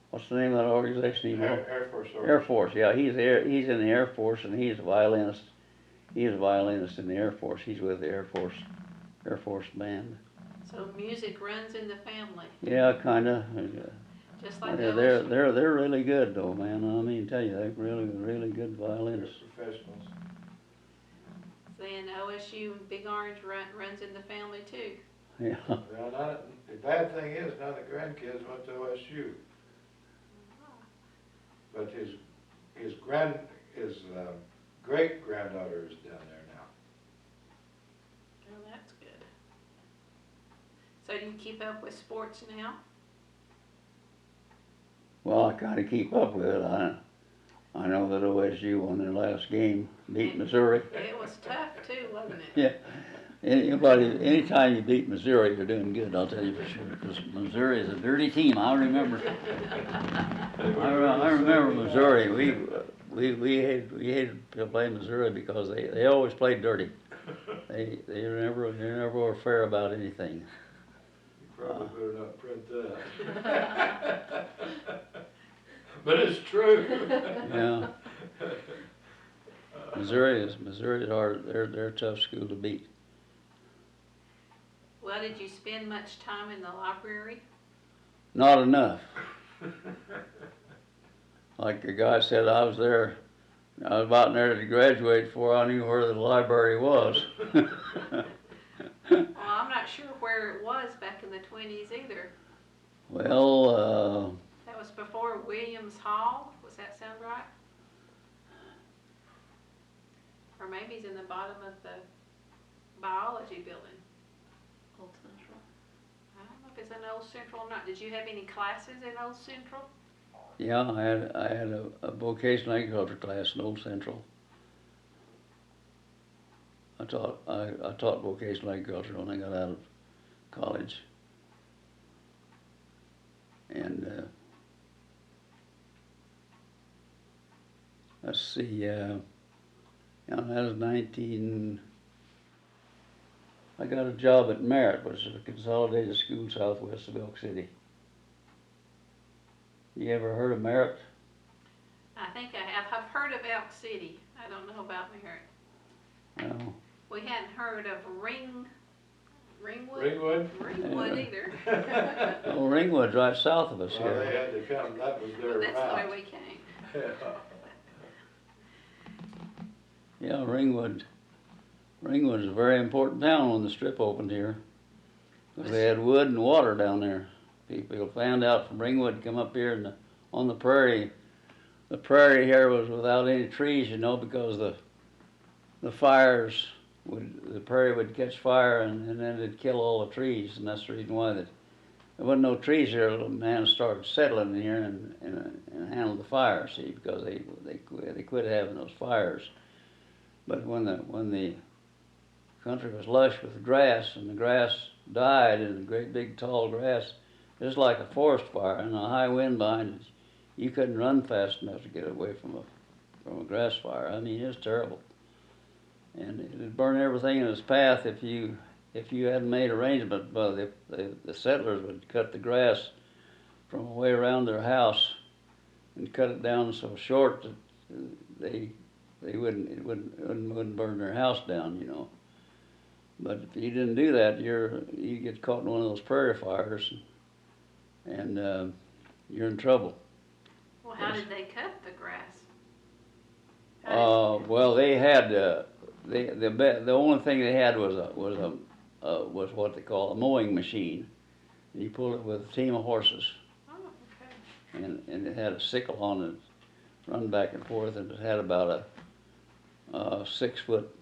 what's the name of that organization? Air Force. Air Force. Yeah, he's in the Air Force, and he's a violinist. He's a violinist in the Air Force. He's with the Air Force band. So music runs in the family. Yeah, kinda. Just like They're really good though, man. I mean, tell you, they're really good violinists. They're professionals. Then OSU Big Orange runs in the family too. Yeah. Well, the bad thing is none of the grandkids went to OSU, but his great granddaughter is down there now. Oh, that's good. So do you keep up with sports now? Well, I kind of keep up with it. I know that OSU won their last game, beat Missouri. It was tough too, wasn't it? Yeah. Anytime you beat Missouri, you're doing good. I'll tell you for sure. Because Missouri is a dirty team. I remember. I remember Missouri. We hated to play Missouri because they always played dirty. They never were fair about anything. You probably better not print that. But it's true. Yeah. Missouri's hard. They're a tough school to beat. Well, did you spend much time in the library? Not enough. Like the guy said, I was about there to graduate before I knew where the library was. Well, I'm not sure where it was back in the 20s either. Well, That was before Williams Hall. Does that sound right? Or maybe it's in the bottom of the biology building. Old Central. I don't know if it's in Old Central or not. Did you have any classes in Old Central? yeah, I had a vocational agriculture class in Old Central. I taught vocational agriculture when I got out of college. And let's see, yeah, that was I got a job at Merritt, which is a consolidated school southwest of Elk City. You ever heard of Merritt? I think I have. I've heard of Elk City. I don't know about Merritt. No. We hadn't heard of Ringwood? Ringwood? Ringwood either. Well, Ringwood's right south of us Well, they here. had to come, that was their Well, that's the route. way we came. Yeah, Ringwood is a very important town when the strip opened here. Because they had wood and water down there. People found out from Ringwood come up here and on the prairie. The prairie here was without any trees, because the fires the prairie would catch fire and then it'd kill all the trees, and that's the reason why there wasn't no trees here. Little man started settling in here and handled the fire. See, because they quit having those fires. But when the country was lush with grass and the grass died and the great big tall grass, it was like a forest fire and a high wind behind it. You couldn't run fast enough to get away from a grass fire. I mean, it was terrible. And it would burn everything in its path if you hadn't made arrangements. But the settlers would cut the grass from way around their house and cut it down so short that it wouldn't burn their house down, But if you didn't do that, you get caught in one of those prairie fires, and you're in trouble. Well, how did they cut the grass? Well, they had the only thing they had was what they call a mowing machine. You pulled it with a team of horses, Oh, okay. and it had a sickle on it, run back and forth, and it had about a 6-foot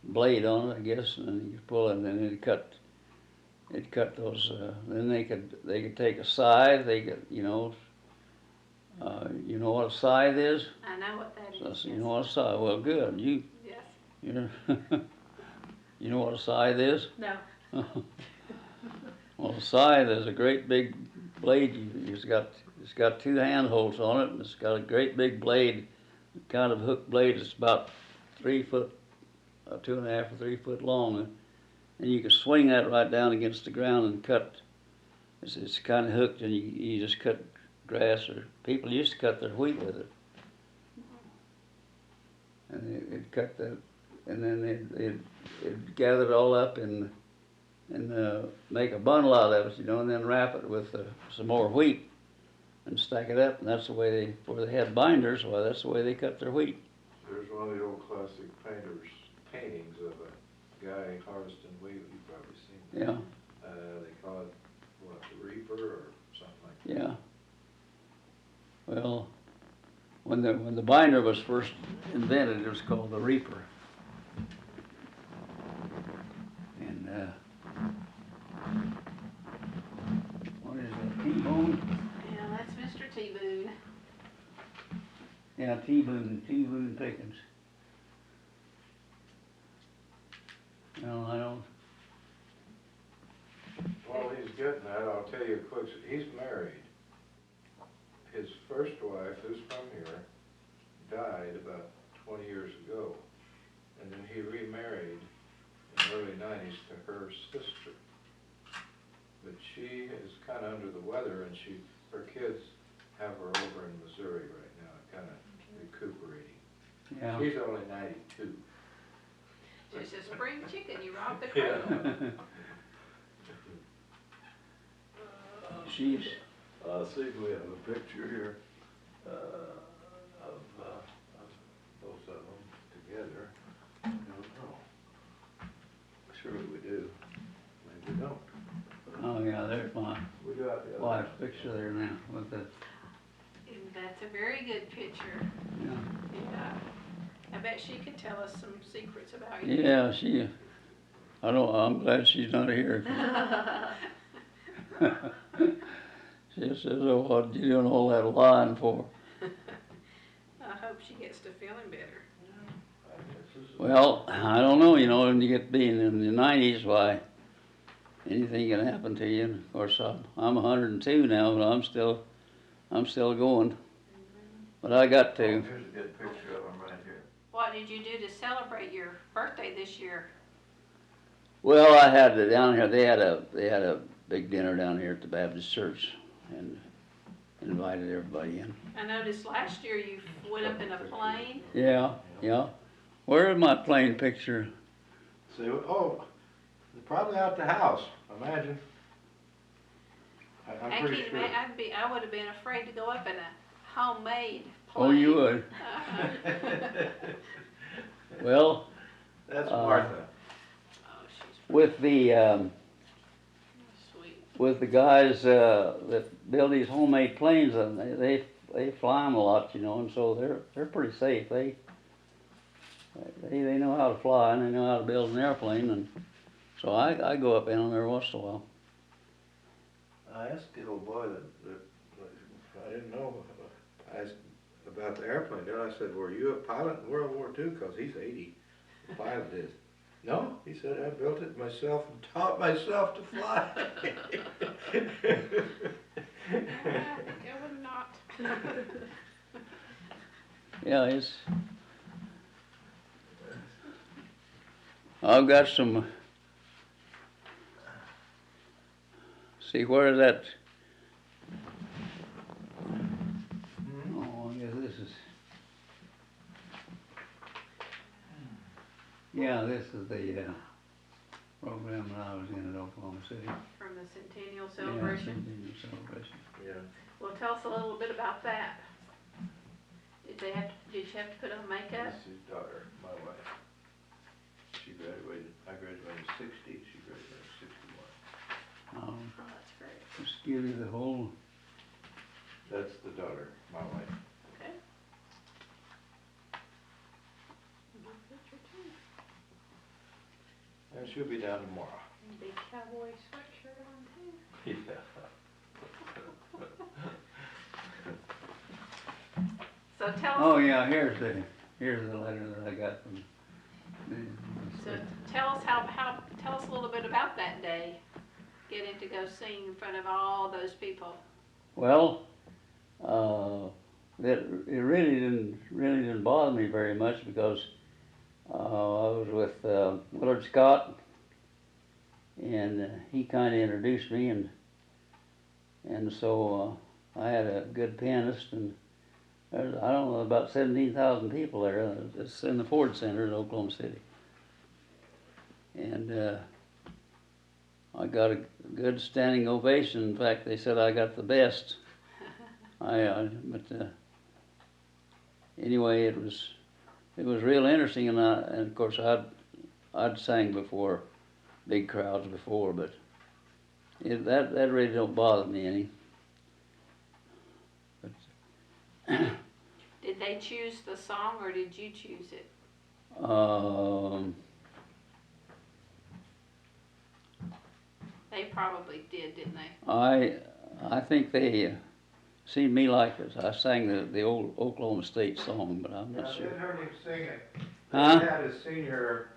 blade on it, I guess, and then you pull it, and then it cut those. Then they could take a scythe. They could, you know what a scythe is? I know what that is. So, you know what a scythe? Well, good. You know, you know what a scythe is? No. Well, a scythe is a great big blade. It's got 2 handholds on it, and it's got a great big blade, kind of hook blade. It's about 3 foot, 2.5 or 3 foot long, and you can swing that right down against the ground and cut. It's kind of hooked, and you just cut grass, or people used to cut their wheat with it, and it cut that, and then it gather it all up and make a bundle out of it, and then wrap it with some more wheat and stack it up, and that's the way before they had binders, well, that's the way they cut their wheat. There's one of the old classic paintings of a guy harvesting wheat. You've probably seen that. Yeah. They call it, what, the reaper or something like that? Yeah. Well, when the binder was first invented, it was called the reaper. And what is that, T-bone? Yeah, that's Mr. T-Boone. Yeah, T-Boone Pickens. No, I don't. While he's getting that, I'll tell you a quick, he's married. His first wife, who's from here, died about 20 years ago. And then he remarried in the early 90s to her sister. But she is kind of under the weather, and her kids have her over in Missouri right now, kind of recuperating. Yeah. She's only 92. Just a spring chicken, you robbed the cradle. She's. See if we have a picture here of both of them together. I don't know. Surely we do. Maybe we don't. Oh yeah, there's my We got the other. wife's picture there now with the. That's a very good picture. Yeah. Yeah. I bet she could tell us some secrets about you. Yeah, I'm glad she's not here. She says, "Oh, what you doing all that lying for?" I hope she gets to feeling better. Well, I don't know. When you get being in the 90s, why anything can happen to you. And of course, I'm 102 now, but I'm still going. But I got Oh, to. here's a good picture of him right here. What did you do to celebrate your birthday this year? Well, I had it down here. They had a big dinner down here at the Baptist church, and invited everybody in. I noticed last year you went up in a plane. Yeah, yeah. Where is my plane picture? See, oh, probably out the house, imagine. I'm I pretty can't sure. imagine, I would have been afraid to go up in a homemade plane. Oh, you would. Uh-huh. Well, That's Martha. Oh, she's with the sweet. with the guys that build these homemade planes, and they fly them a lot, you know, and so they're pretty safe. They know how to fly and they know how to build an airplane, and so I go up in them every once in a while. I asked the old boy that I didn't know. I asked about the airplane. Then I said, "Were you a pilot in World War II?" Because he's 80. The pilot is. No, he said, "I built it myself and taught myself to fly." I would not. Yeah, I've got some. See, where is that? Oh, I guess this is. Yeah, this is the program that I was in at Oklahoma City. From the Centennial celebration. Yeah, Centennial celebration. Yeah. Well, tell us a little bit about that. Did you have to put on makeup? This is daughter, my wife. She graduated. I graduated in 60. She graduated in 61. Oh, that's great. Just give you the whole. That's the daughter, my wife. Okay. Good picture too. And she'll be down tomorrow. Big cowboy sweatshirt on too. Yeah. So tell us. Oh yeah, here's the letter that I got from. So tell us tell us a little bit about that day, getting to go sing in front of all those people. Well, it really didn't bother me very much because I was with Willard Scott, and he kind of introduced me, and so I had a good pianist, and there's, I don't know, about 17,000 people there. It's in the Ford Center in Oklahoma City, and I got a good standing ovation. In fact, they said I got the best. Anyway, it was real interesting, and of course I'd sang before big crowds before, but that really don't bother me any. But Did they choose the song or did you choose it? They probably did, didn't they? I think they seen me like it. I sang the old Oklahoma State song, but I'm not sure. I heard him sing it. Huh? They had a senior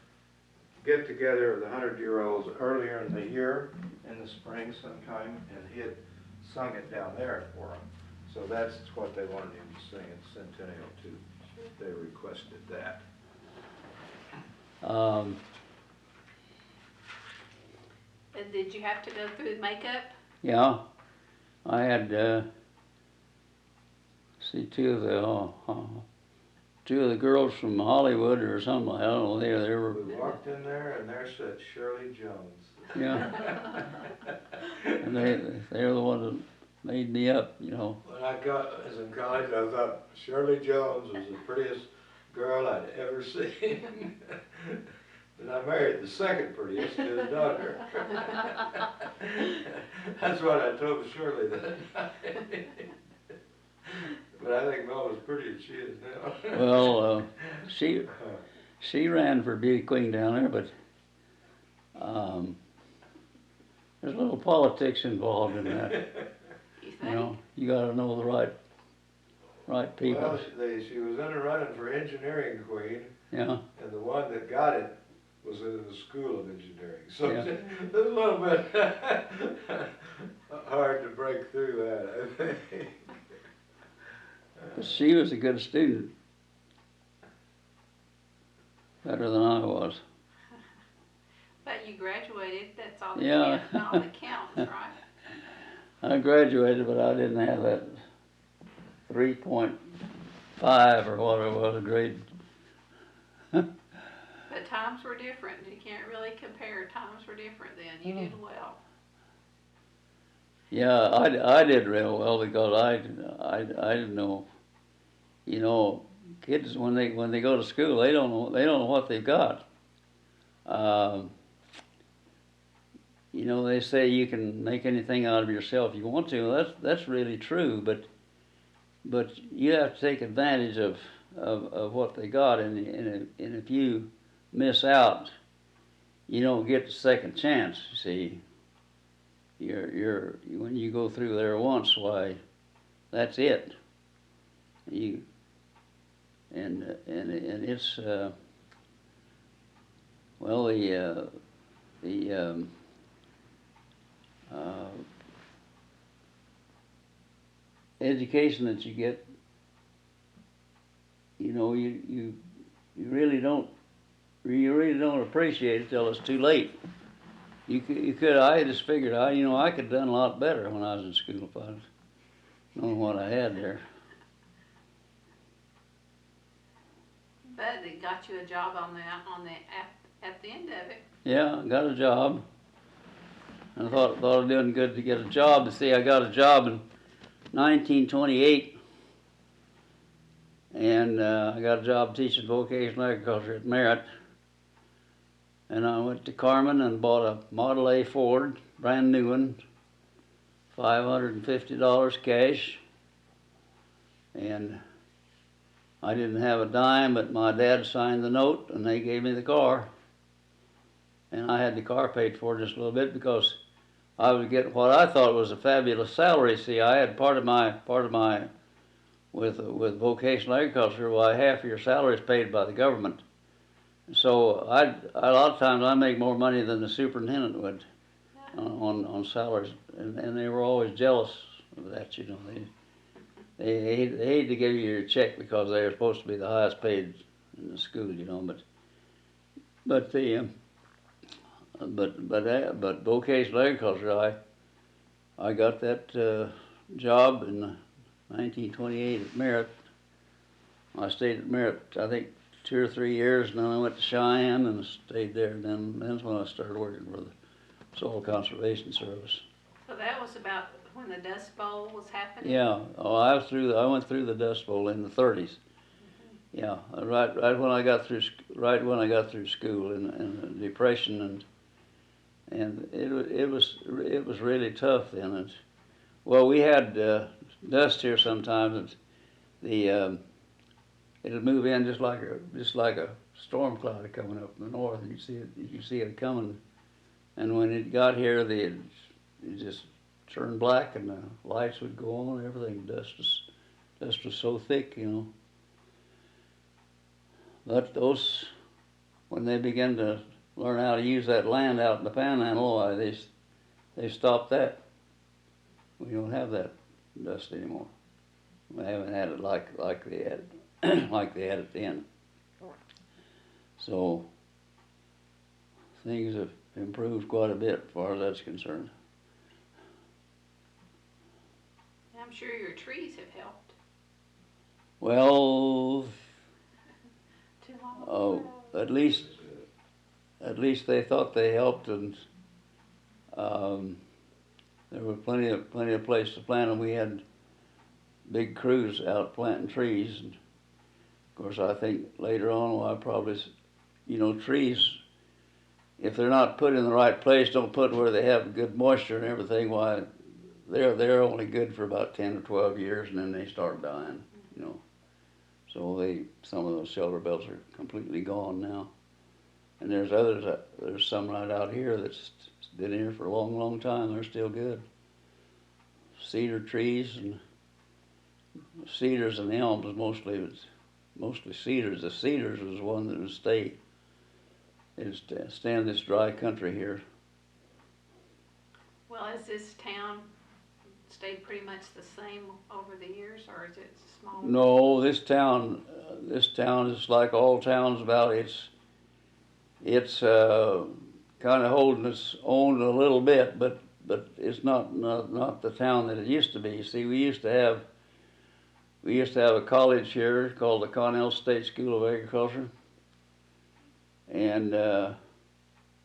get-together of the 100-year-olds earlier in the year, in the spring sometime, and he had sung it down there for them. So that's what they wanted him to sing at Centennial too. They requested that. And did you have to go through makeup? Yeah, I had see two of the girls from Hollywood or something. I don't know. They were. We walked in there, and there sat Shirley Jones. Yeah. And they're the ones that made me up, you know. When I was in college, I thought Shirley Jones was the prettiest girl I'd ever seen. And I married the second prettiest, his daughter. That's what I told Shirley that night. But I think Mel was pretty as she is now. Well, she ran for beauty queen down there, but there's a little politics involved in that. You think? You know, you got to know the right people. Well, she was in a running for engineering queen, Yeah. and the one that got it was in the School of Engineering. So Yeah. it's a little bit hard to break through that, I think. But she was a good student. Better than I was. But you graduated, that's all that Yeah. counts, all that counts, right? I graduated, but I didn't have that 3.5 or what it was a grade. But times were different. You can't really compare. Times were different then. You did well. Yeah, I did real well because I didn't know. You know, kids when they go to school they don't know what they've got. You know, they say you can make anything out of yourself you want to. That's really true, but you have to take advantage of what they got, and if you miss out, you don't get the second chance. You see, when you go through there once, why, that's it. You and it's well the education that you get, you know, you really don't appreciate it till it's too late. I just figured I could have done a lot better when I was in school if I'd known what I had there. But it got you a job at the end of it. Yeah, I got a job. I thought I was doing good to get a job. To see, I got a job in 1928, and I got a job teaching vocational agriculture at Merritt. And I went to Carmen and bought a Model A Ford, brand new one, $550 cash. And I didn't have a dime, but my dad signed the note, and they gave me the car. And I had the car paid for just a little bit because I was getting what I thought was a fabulous salary. See, I had part of my with vocational agriculture. Why, half of your salary is paid by the government. So a lot of times I make more money than the superintendent would on salaries, and they were always jealous of that. You know, they hate to give you your check because they are supposed to be the highest paid in the school. You know, but vocational agriculture, I got that job in 1928 at Merritt. I stayed at Merritt, I think, 2 or 3 years, and then I went to Cheyenne and stayed there. Then that's when I started working for the Soil Conservation Service. So that was about when the Dust Bowl was happening? Yeah. Oh, I went through the Dust Bowl in the 30s. Yeah, right when I got through school in the Depression, and it was really tough then. Well, we had dust here sometimes. It'd move in just like a storm cloud coming up from the north, and you see it coming. And when it got here, it just turned black, and the lights would go on. And everything, dust was so thick, you know. But when they began to learn how to use that land out in the Panhandle, they stopped that. We don't have that dust anymore. We haven't had it like they had like they had it then. So things have improved quite a bit as far as that's concerned. I'm sure your trees have helped. Well, Too long. at least they thought they helped, and there were plenty of place to plant them. We had big crews out planting trees, and of course I think later on, trees, if they're not put in the right place, don't put where they have good moisture and everything, why, they're only good for about 10 or 12 years, and then they start dying, you know. So some of those shelter belts are completely gone now. And there's some right out here that's been here for a long, long time. They're still good. Cedar trees and cedars and elms mostly cedars. The cedars is one that would stay. It'd stand this dry country here. Well, as this town stayed pretty much the same over the years, or is it smaller? No, this town is like all towns about. It's kind of holding its own a little bit, but it's not the town that it used to be. See, we used to have a college here called the Connell State School of Agriculture, and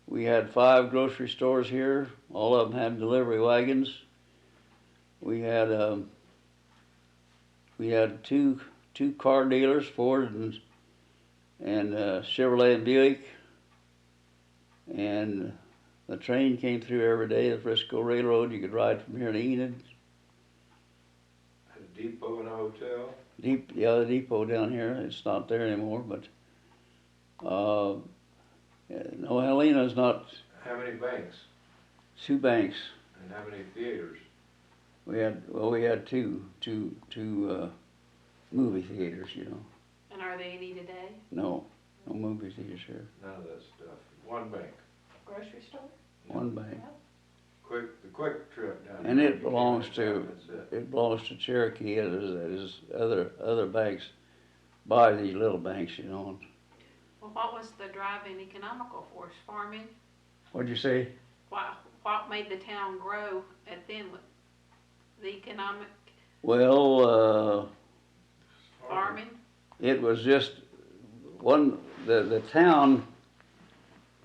we had 5 grocery stores here. All of them had delivery wagons. We had two car dealers, Ford and Chevrolet and Buick, and the train came through every day. The Frisco Railroad. You could ride from here to Enid. Had a depot and a hotel. The depot down here. It's not there anymore, but no, Helena's not. How many banks? 2 banks. And how many theaters? We had two movie theaters, you know. And are they any today? No movie theaters here. None of that stuff. 1 bank. Grocery store? 1 bank. The quick trip down. And here, it belongs you can't- to that's it. it belongs to Cherokee. As other banks buy these little banks, you know. Well, what was the driving economical force? Farming? What'd you say? What made the town grow at then? The economic Well, farming? it was just the town.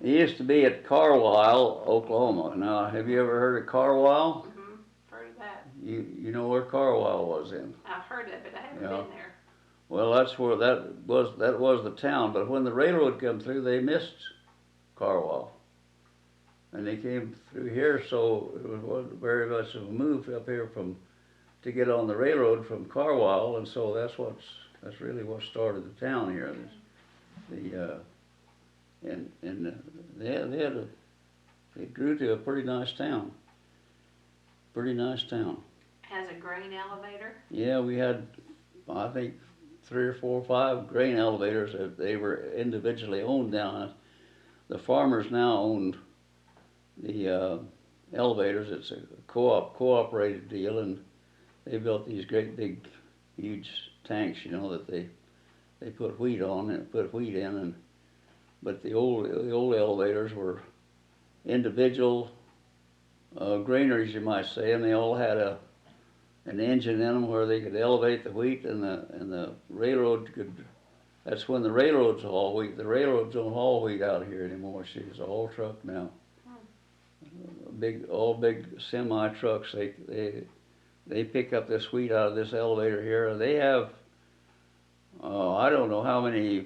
It used to be at Carlisle, Oklahoma. Now, have you ever heard of Carlisle? Mm-hmm. Heard of that. You know where Carlisle was in? I've heard of it. I haven't Yeah. been there. Well, that's where that was the town. But when the railroad come through, they missed Carlisle, and they came through here. So it was very much of a move up here to get on the railroad from Carlisle, and so that's really what started the town here. They grew to a pretty nice town. Pretty nice town. Has a grain elevator? Yeah, we had, I think, 3 or 4 or 5 grain elevators. They were individually owned down. The farmers now own the elevators. It's a cooperated deal, and they built these great big, huge tanks, you know, that they put wheat on and put wheat in. But the old elevators were individual granaries, you might say, and they all had an engine in them where they could elevate the wheat, and the railroad could. That's when the railroads haul wheat. The railroads don't haul wheat out here anymore. See, it's all truck now. All big semi trucks. They pick up this wheat out of this elevator here. They have I don't know how many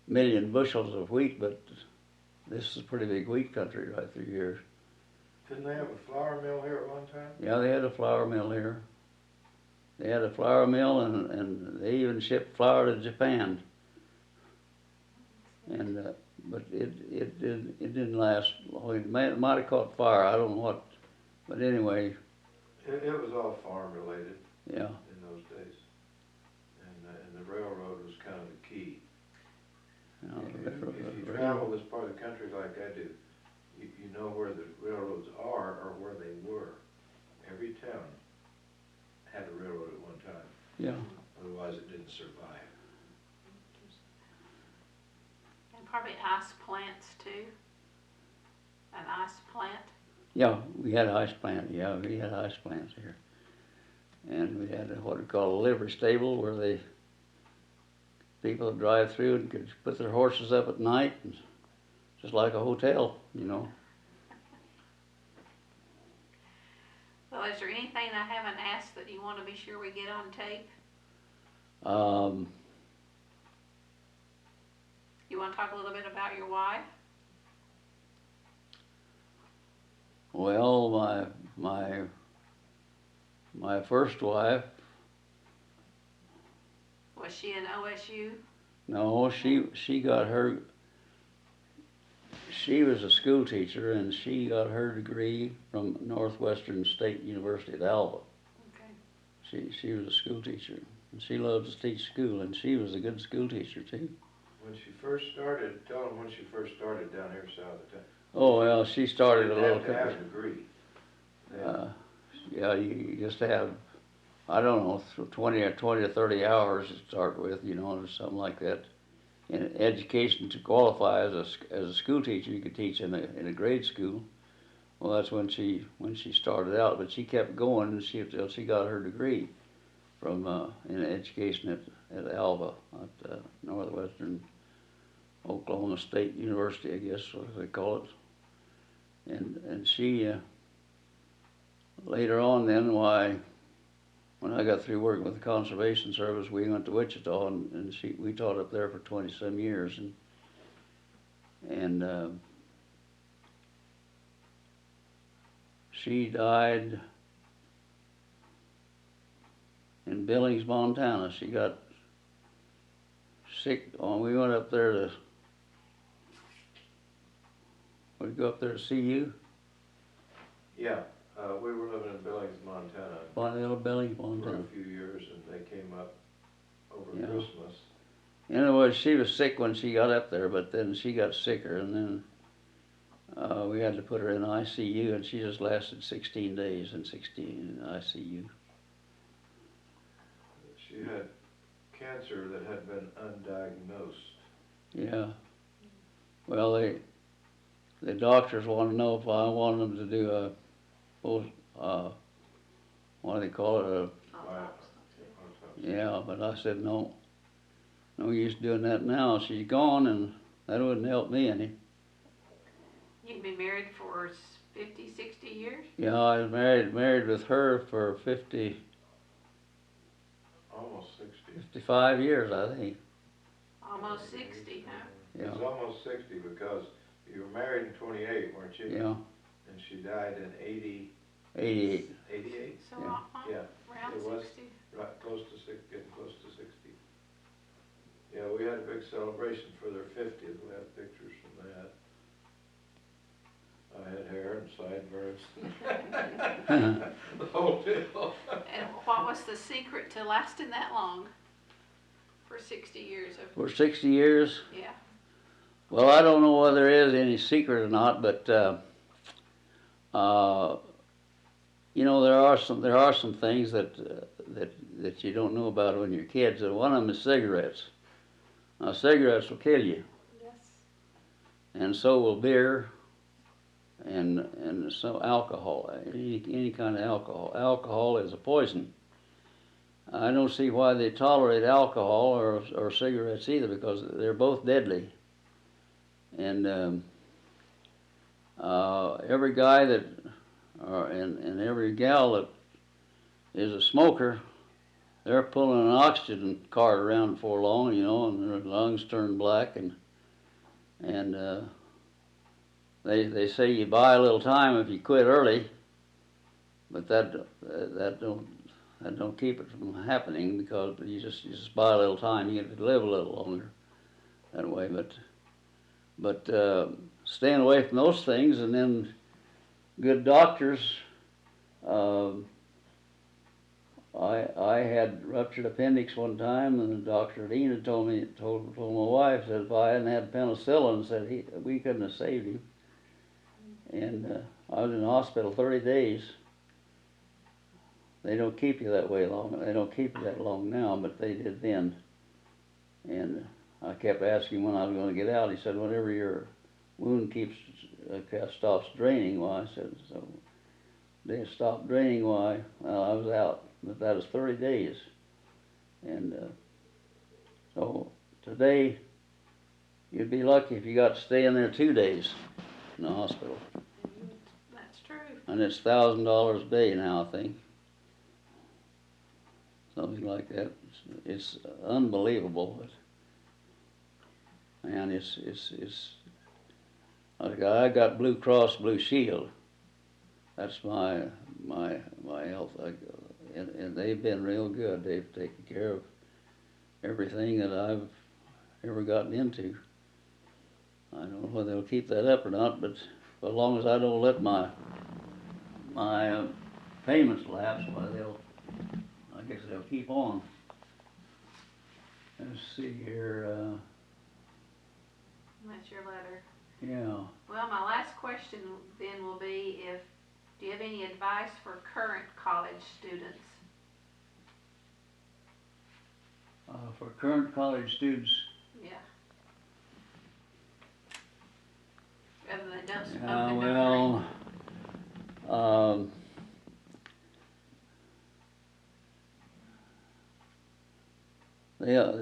million bushels of wheat, but this is a pretty big wheat country right through here. Didn't they have a flour mill here at one time? Yeah, they had a flour mill here. They had a flour mill, and they even shipped flour to Japan. And but it didn't last long. It might have caught fire. I don't know what, but anyway. It was all farm related. Yeah. In those days, and the railroad was kind of the key. If you travel this part of the country like I do, you know where the railroads are or where they were. Every town had a railroad at one time. Yeah. Otherwise, it didn't survive. And probably ice plants too. An ice plant. Yeah, we had an ice plant. Yeah, we had ice plants here, and we had what we call a livery stable where people would drive through and could put their horses up at night, and just like a hotel, you know. Well, is there anything I haven't asked that you want to be sure we get on tape? You want to talk a little bit about your wife? Well, my first wife. Was she in OSU? No, she got her. She was a school teacher, and she got her degree from Northwestern State University at Alva. Okay. She was a school teacher, and she loved to teach school, and she was a good school teacher too. When she first started, tell them when she first started down here south of town. Oh well, she started a little. Have to have a degree. yeah, you just have, I don't know, 20 or 30 hours to start with, you know, or something like that. In education to qualify as a school teacher, you could teach in a grade school. Well, that's when she started out, but she kept going until she got her degree from in education at Alva, at Northwestern Oklahoma State University, I guess what they call it. And she later on then, when I got through working with the Conservation Service, we went to Wichita, and we taught up there for 20-some years, and she died in Billings, Montana. She got sick. We went up there to. We'd go up there to see you. Yeah, we were living in Billings, Montana. Little Billings, Montana. For a few years, and they came up over Yeah. Christmas. Anyway, she was sick when she got up there, but then she got sicker, and then we had to put her in ICU, and she just lasted 16 days in ICU. She had cancer that had been undiagnosed. Yeah. Well, the doctors wanted to know if I wanted them to do what do they call it? Yeah, but I said no. No use doing that now. She's gone, and that wouldn't help me any. You've been married for 50, 60 years? Yeah, I was married with her for 50. Almost 60. 55 years, I think. Almost 60, huh? Yeah. It was almost 60 because you were married in 28, weren't you? Yeah. And she died in 88. 88? So, Yeah. Yeah. around It was 60. right, close to 60, getting close to 60. Yeah, we had a big celebration for their 50th. We have pictures from that. I had hair and sideburns. The whole deal. And what was the secret to lasting that long? For 60 years of, For 60 years? yeah. Well, I don't know whether there is any secret or not, but you know, there are some things that you don't know about when you're kids, and one of them is cigarettes. Now, cigarettes will kill you, Yes. and so will beer, and so alcohol, any kind of alcohol. Alcohol is a poison. I don't see why they tolerate alcohol or cigarettes either, because they're both deadly. And every guy and every gal that is a smoker, they're pulling an oxygen cart around before long, you know, and their lungs turn black, and they say you buy a little time if you quit early, but that don't keep it from happening, because you just buy a little time, you get to live a little longer that way. But staying away from those things, and then good doctors. I had ruptured appendix one time, and Dr. Helena told my wife that if I hadn't had penicillin, said we couldn't have saved him. And I was in the hospital 30 days. They don't keep you that way long. They don't keep you that long now, but they did then. And I kept asking when I was going to get out. He said, whenever your wound stops draining. Well, I said, so they stopped draining. Why? Well, I was out. But that was 30 days. And so today, you'd be lucky if you got to stay in there 2 days in the hospital. That's true. And it's $1,000 a day now, I think. Something like that. It's unbelievable. But, man, it's I got Blue Cross Blue Shield. That's my health. And they've been real good. They've taken care of everything that I've ever gotten into. I don't know whether they'll keep that up or not, but as long as I don't let my payments lapse, well, I guess they'll keep on. Let's see here. That's your letter. Yeah. Well, my last question then will be, if Do you have any advice for current college students? For current college students, Yeah. Whether they don't smoke yeah, and well,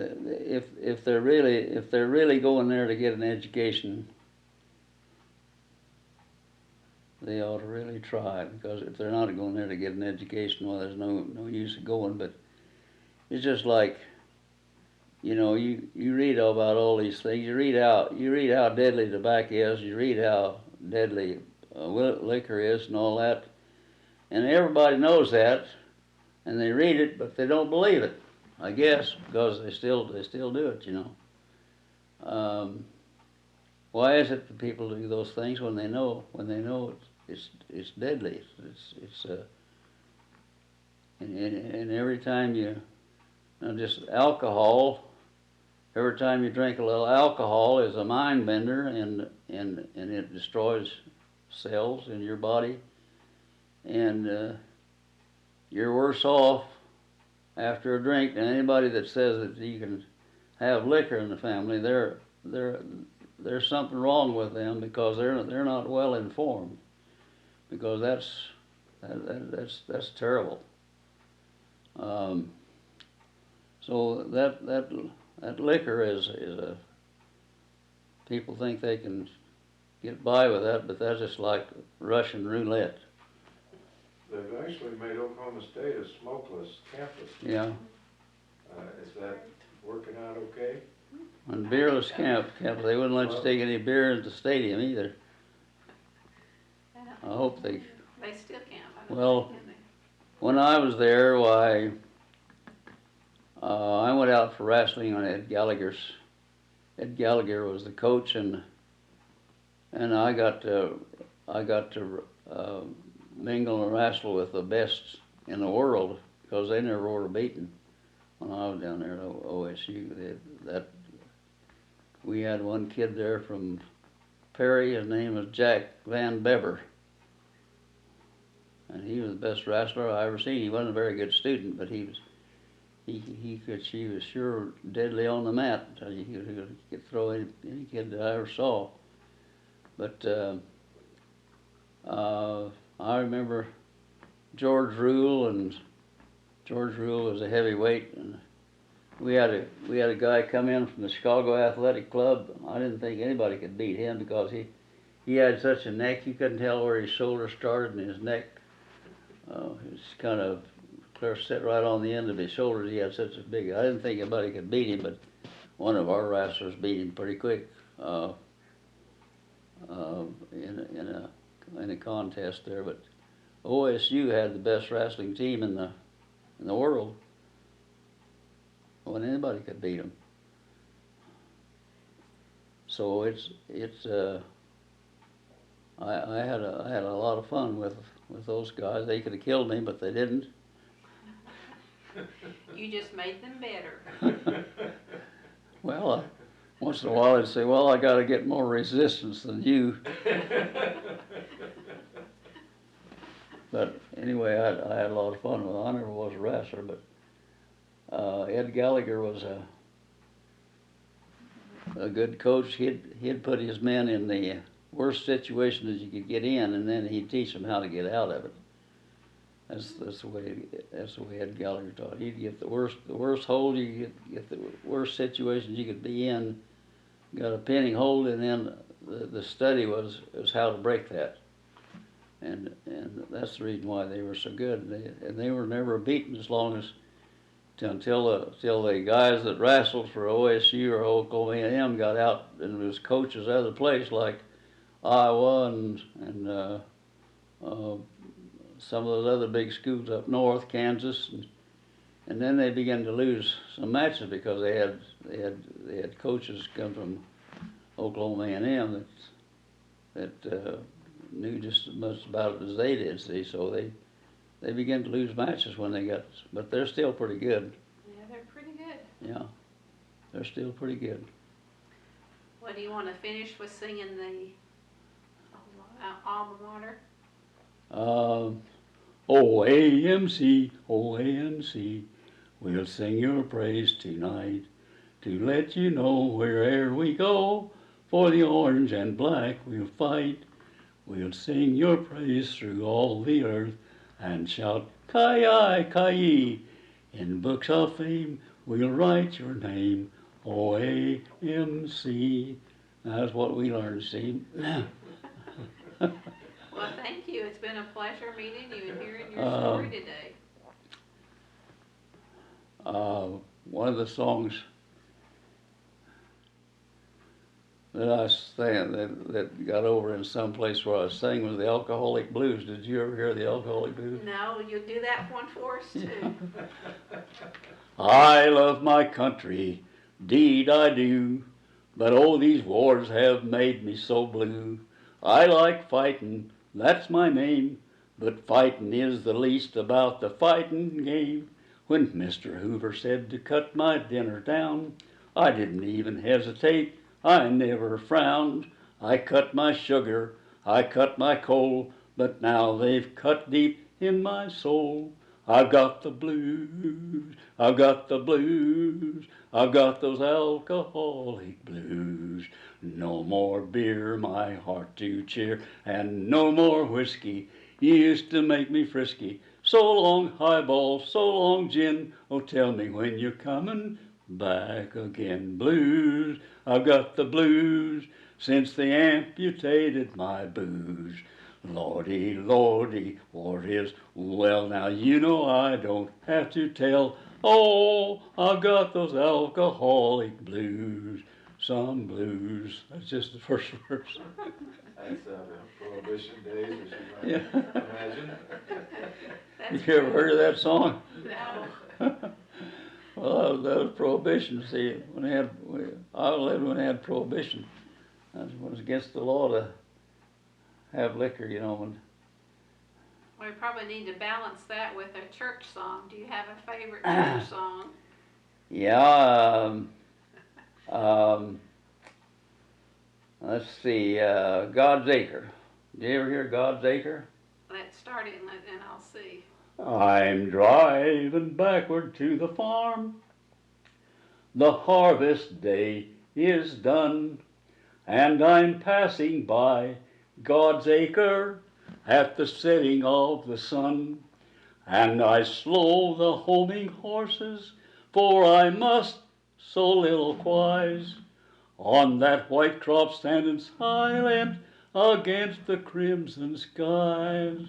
if they're really going there to get an education, they ought to really try, because if they're not going there to get an education, well, there's no use of going. But it's just like, you know, you read about all these things. You read how deadly tobacco is. You read how deadly liquor is and all that, and everybody knows that, and they read it, but they don't believe it, I guess, because they still do it. You know, why is it that people do those things when they know it's deadly? And every time just alcohol. Every time you drink a little alcohol is a mind bender, and it destroys cells in your body, and you're worse off after a drink than anybody that says that you can have liquor in the family. There's something wrong with them, because they're not well informed, because that's terrible. So that liquor is a, people think they can get by with that, but that's just like Russian roulette. They've actually made Oklahoma State a smokeless campus. Yeah. Is that working out okay? And beerless campus, they wouldn't let you take any beer at the stadium either. I hope they still can't. Well, when I was there, why, I went out for wrestling on Ed Gallagher's. Ed Gallagher was the coach, and I got to mingle and wrestle with the best in the world, because they never were beaten when I was down there at OSU. We had one kid there from Perry. His name was Jack Van Bever, and he was the best wrestler I ever seen. He wasn't a very good student, but he was sure deadly on the mat. He could throw any kid that I ever saw. But I remember George Rule, and George Rule was a heavyweight, and we had a guy come in from the Chicago Athletic Club. I didn't think anybody could beat him, because he had such a neck, you couldn't tell where his shoulder started, and his neck it was kind of clear set right on the end of his shoulders. He had such a big, I didn't think anybody could beat him, but one of our wrestlers beat him pretty quick in a contest there. But OSU had the best wrestling team in the world. When anybody could beat them. So I had a lot of fun with those guys. They could have killed me, but they didn't. You just made them better. Well, once in a while they'd say, "Well, I got to get more resistance than you." But anyway, I had a lot of fun with it. I never was a wrestler, but Ed Gallagher was a good coach. He'd put his men in the worst situation that you could get in, and then he'd teach them how to get out of it. That's the way Ed Gallagher taught. He'd get the worst hold, you get the worst situations you could be in, got a pinning hold, and then the study was how to break that. And that's the reason why they were so good. They were never beaten until the guys that wrestled for OSU or Oklahoma A&M got out and was coaches other place, like Iowa and some of those other big schools up north, Kansas, and then they began to lose some matches, because they had coaches come from Oklahoma A&M that knew just as much about it as they did. See, so they began to lose matches when they got, but they're still pretty good. Yeah, they're pretty good. Yeah, they're still pretty good. Well, do you want to finish with singing the alma mater? OAMC, OAMC, we'll sing your praise tonight to let you know where'er we go, for the orange and black we'll fight. We'll sing your praise through all the earth and shout Ki-yi, Ki-yi. In books of fame we'll write your name, OAMC. That's what we learned, Steve. Well, thank you. It's been a pleasure meeting you and hearing your story today. One of the songs that I sang that got over in some place where I sang was the Alcoholic Blues. Did you ever hear the Alcoholic Blues? No, you'll do that one for us too. I love my country, deed I do, but oh, these wars have made me so blue. I like fightin', that's my name, but fightin' is the least about the fightin' game. When Mr. Hoover said to cut my dinner down, I didn't even hesitate, I never frowned. I cut my sugar, I cut my coal, but now they've cut deep in my soul. I've got the blues, I've got the blues, I've got those alcoholic blues. No more beer, my heart to cheer, and no more whiskey. You used to make me frisky. So long highball, so long gin. Oh, tell me when you're coming back again. Blues, I've got the blues since they amputated my booze. Lordy, Lordy, what is, well now you know I don't have to tell. Oh, I've got those alcoholic blues, some blues. That's just the first verse. That's Prohibition days, as you might Yeah. imagine. That's You ever heard of that song? No. Well, that was Prohibition. See, I lived when they had Prohibition. It was against the law to have liquor, you know. And We probably need to balance that with a church song. Do you have a favorite church song? yeah, let's see, God's Acre. Did you ever hear God's Acre? Let's start it and I'll see. I'm driving backward to the farm. The harvest day is done, and I'm passing by God's acre at the setting of the sun. And I slow the homing horses, for I must soliloquize on that white crop standing silent against the crimson skies.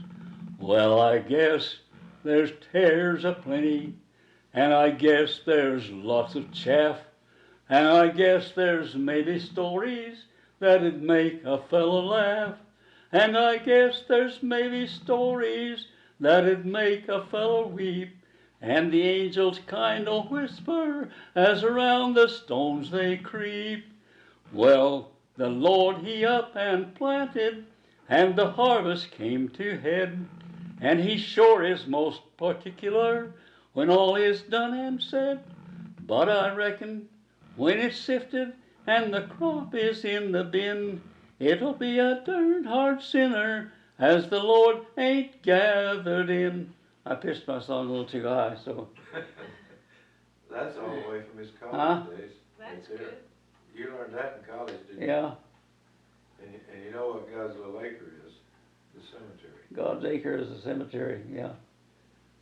Well, I guess there's tares aplenty, and I guess there's lots of chaff, and I guess there's maybe stories that'd make a fellow laugh, and I guess there's maybe stories that'd make a fellow weep, and the angels kind o' whisper as around the stones they creep. Well, the Lord he up and planted, and the harvest came to head, and he sure is most particular when all is done and said. But I reckon when it's sifted and the crop is in the bin, it'll be a darn hard sinner as the Lord ain't gathered in. I pitched my song a little too high, so. That's all the way from his Huh? college days. That's right there. good. You learned that in college, didn't you? Yeah, And you know what God's little acre is? The cemetery. God's Acre is a cemetery, yeah.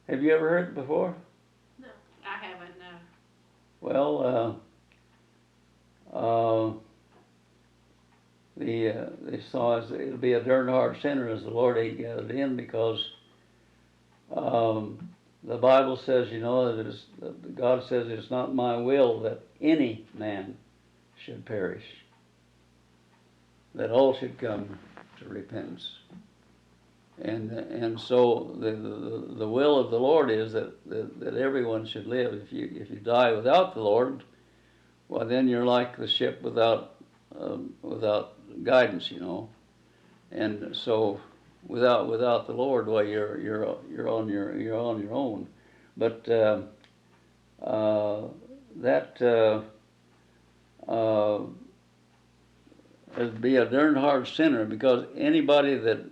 Have you ever heard it before? No. I haven't, no. Well, the song is, it'll be a darn hard sinner as the Lord ain't gathered in, because the Bible says, you know, that God says it's not my will that any man should perish, that all should come to repentance. And so the will of the Lord is that everyone should live. If you die without the Lord, well, then you're like the ship without guidance, you know. And so without the Lord, well, you're on your own. But it'd be a darn hard sinner, because anybody that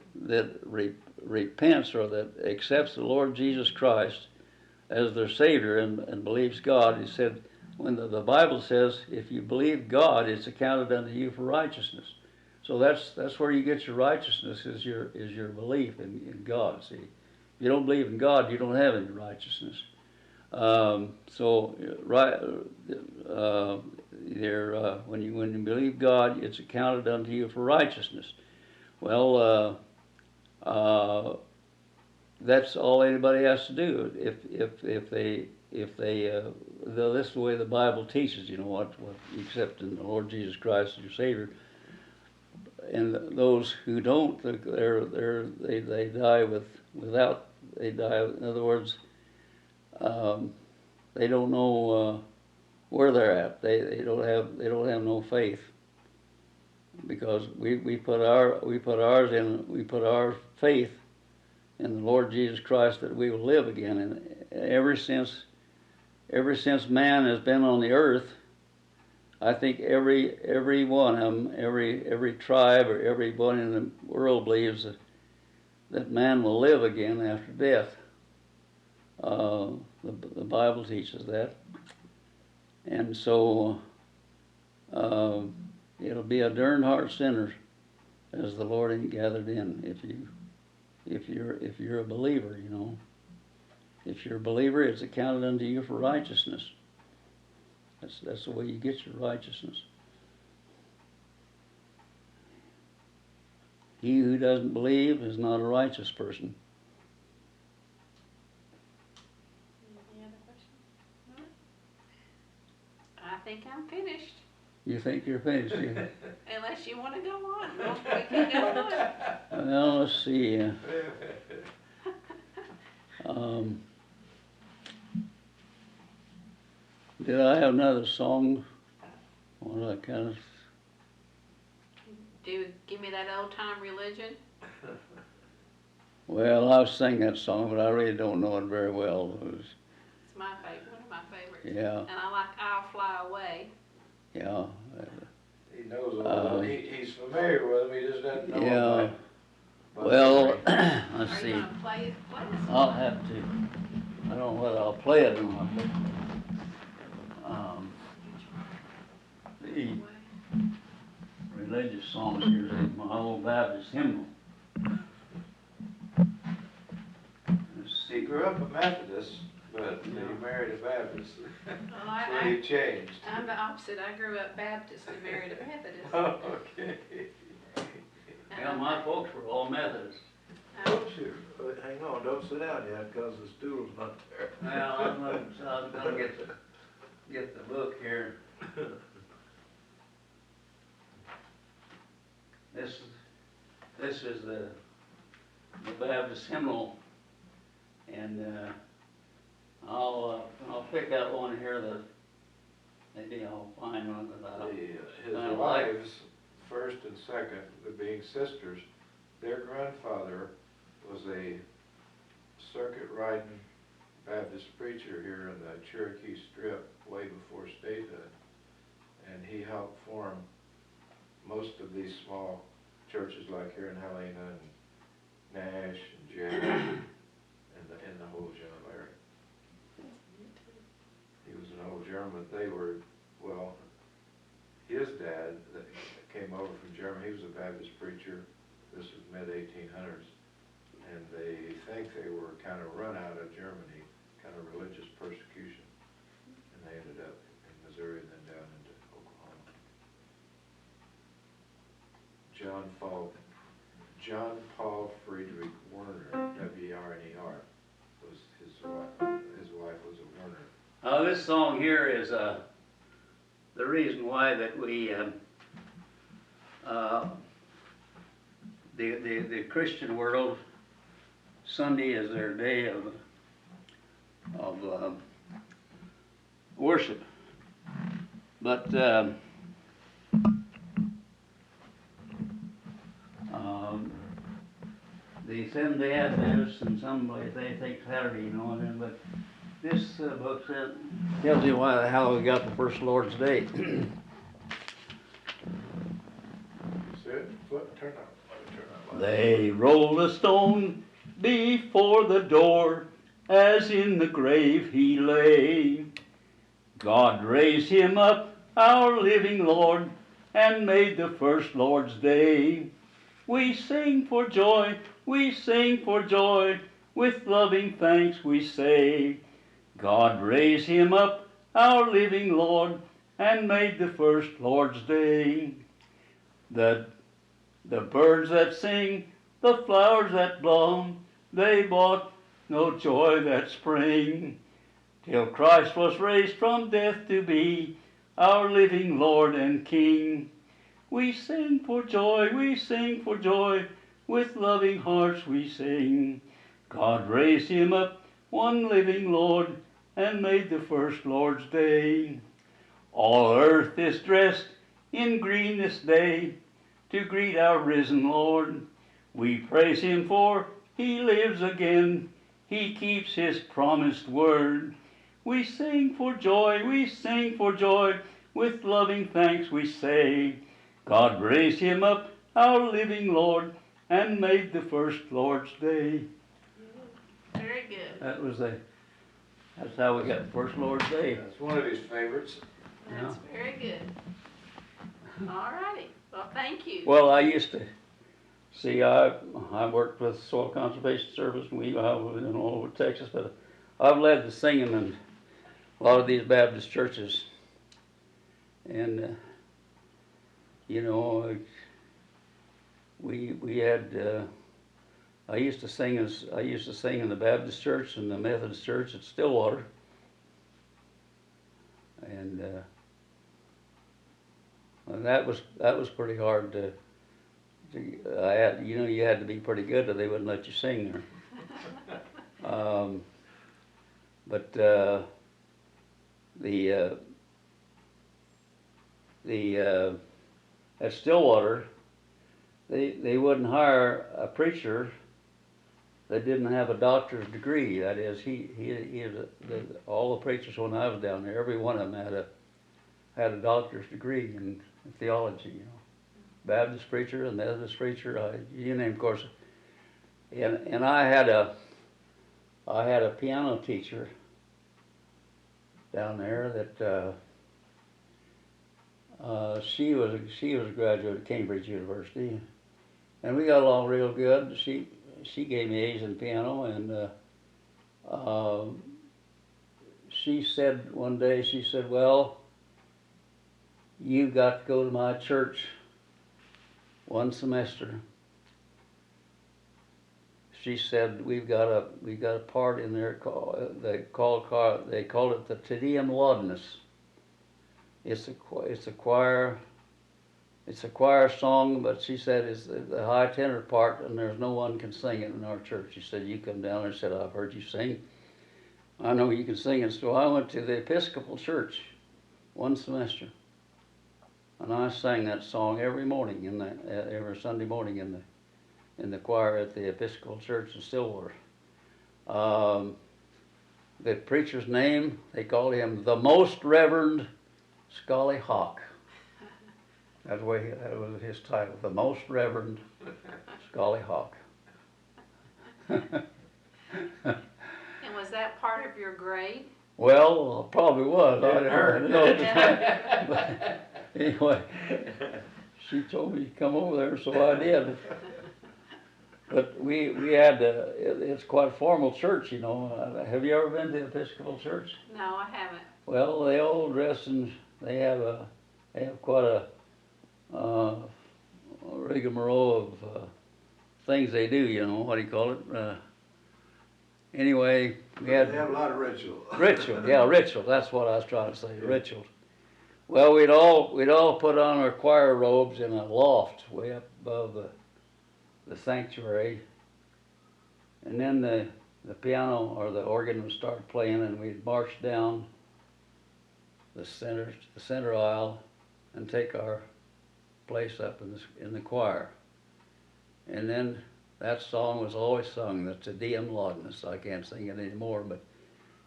repents or that accepts the Lord Jesus Christ as their Savior and believes God, he said, when the Bible says, if you believe God, it's accounted unto you for righteousness. So that's where you get your righteousness, is your belief in God. See, if you don't believe in God, you don't have any righteousness. When you believe God, it's accounted unto you for righteousness. Well, that's all anybody has to do. If they this is the way the Bible teaches. You know what except in the Lord Jesus Christ as your Savior. And those who don't, they die without. They die. In other words, they don't know where they're at. They don't have no faith, because we put our faith in the Lord Jesus Christ that we will live again. And ever since man has been on the earth, I think every one of them, every tribe or everyone in the world believes that man will live again after death. The Bible teaches that, and so it'll be a darn hard sinner as the Lord ain't gathered in. If you're a believer, you know. If you're a believer, it's accounted unto you for righteousness. That's the way you get your righteousness. He who doesn't believe is not a righteous person. Any other questions? I think I'm finished. You think you're finished? Unless you want to go on. We can go on. Well, let's see. Did I have another song? What I kind of... Give me that old time religion. Well, I'll sing that song, but I really don't know it very well. It's my favorite, one of my favorites. Yeah. And I like I'll Fly Away. Yeah. He knows all he's familiar with them, he just doesn't know Yeah. about Well, memory. let's Are see. you going to play this? I'll have to. I don't know whether I'll play it or not. The religious songs here is my old Baptist hymnal. He grew up a Methodist, but he married a Baptist. Well, So he changed. I'm the opposite. I grew up Baptist and married a Methodist. Oh, okay. Yeah, my folks were all Methodists. Don't you, hang on, don't sit down yet, because the stool's not there. Well, I was gonna get the book here. This is the Baptist hymnal, and I'll pick out one here that maybe I'll find one that His wives, first and second, being sisters, their grandfather was a circuit riding Baptist preacher here in the Cherokee Strip way before statehood, and he helped form most of these small churches like here in Helena and Nash and Jam in the whole general area. He was an old German. They were, well, his dad that came over from Germany, he was a Baptist preacher. This was mid-1800s, and they think they were kind of run out of Germany, kind of religious persecution, and they ended up in Missouri and then down into Oklahoma. John Paul Friedrich Werner, W-E-R-N-E-R, was his wife. His wife was a Werner. This song here is the reason why that we the Christian world, Sunday is their day of worship, but the Seventh-day Adventists and some they take Saturday, you know, and then, but this book tells you how we got the first Lord's Day. Turn up. They rolled a stone before the door, as in the grave he lay. God raised him up, our living Lord, and made the first Lord's day. We sing for joy, we sing for joy, with loving thanks we say. God raised him up, our living Lord, and made the first Lord's day. The birds that sing, the flowers that bloom, they brought no joy that spring, till Christ was raised from death to be our living Lord and King. We sing for joy, we sing for joy, with loving hearts we sing. God raised him up, one living Lord, and made the first Lord's day. All earth is dressed in green this day, to greet our risen Lord. We praise him for he lives again, he keeps his promised word. We sing for joy, we sing for joy, with loving thanks we say. God raised him up, our living Lord, and made the first Lord's day. Very good. That's how we got the first Lord's Day. That's one of his favorites. That's very good. All righty. Well, thank you. Well, I used to see. I worked with Soil Conservation Service, and we all over Texas. But I've led the singing in a lot of these Baptist churches, and we had. I used to sing in the Baptist church and the Methodist church at Stillwater, and that was pretty hard to you had to be pretty good or they wouldn't let you sing there. But at Stillwater, they wouldn't hire a preacher that didn't have a doctor's degree. That is, all the preachers when I was down there, every one of them had a doctor's degree in theology. Baptist preacher, a Methodist preacher, you name, of course. And I had a piano teacher down there that she was a graduate of Cambridge University, and we got along real good. She gave me A's in piano, and she said one day, she said, "Well, you got to go to my church one semester." She said, "We've got a part in there they called it the Te Deum Laudamus. It's a choir song, but she said it's the high tenor part, and there's no one can sing it in our church." She said, "You come down there." And said, "I've heard you sing. I know you can sing." And so I went to the Episcopal church one semester, and I sang that song every morning every Sunday morning in the choir at the Episcopal church in Stillwater. The preacher's name, they called him the Most Reverend Scully Hawk. That was his title, the Most Reverend Scully Hawk. And was that part of your grade? Well, probably was. I Didn't hurt. didn't know at the time. But anyway, she told me to come over there, so I did. But we had it's quite a formal church, Have you ever been to the Episcopal church? No, I haven't. Well, they all dress in. They have quite a rigmarole of things they do. What do you call it? Anyway, we had. They have a lot of ritual. Ritual. That's what I was trying to say. Yeah. Ritual. Well, we'd all put on our choir robes in a loft way up above the sanctuary, and then the piano or the organ would start playing, and we'd march down the center aisle and take our place up in the choir. And then that song was always sung, the Te Deum Laudamus. I can't sing it anymore, but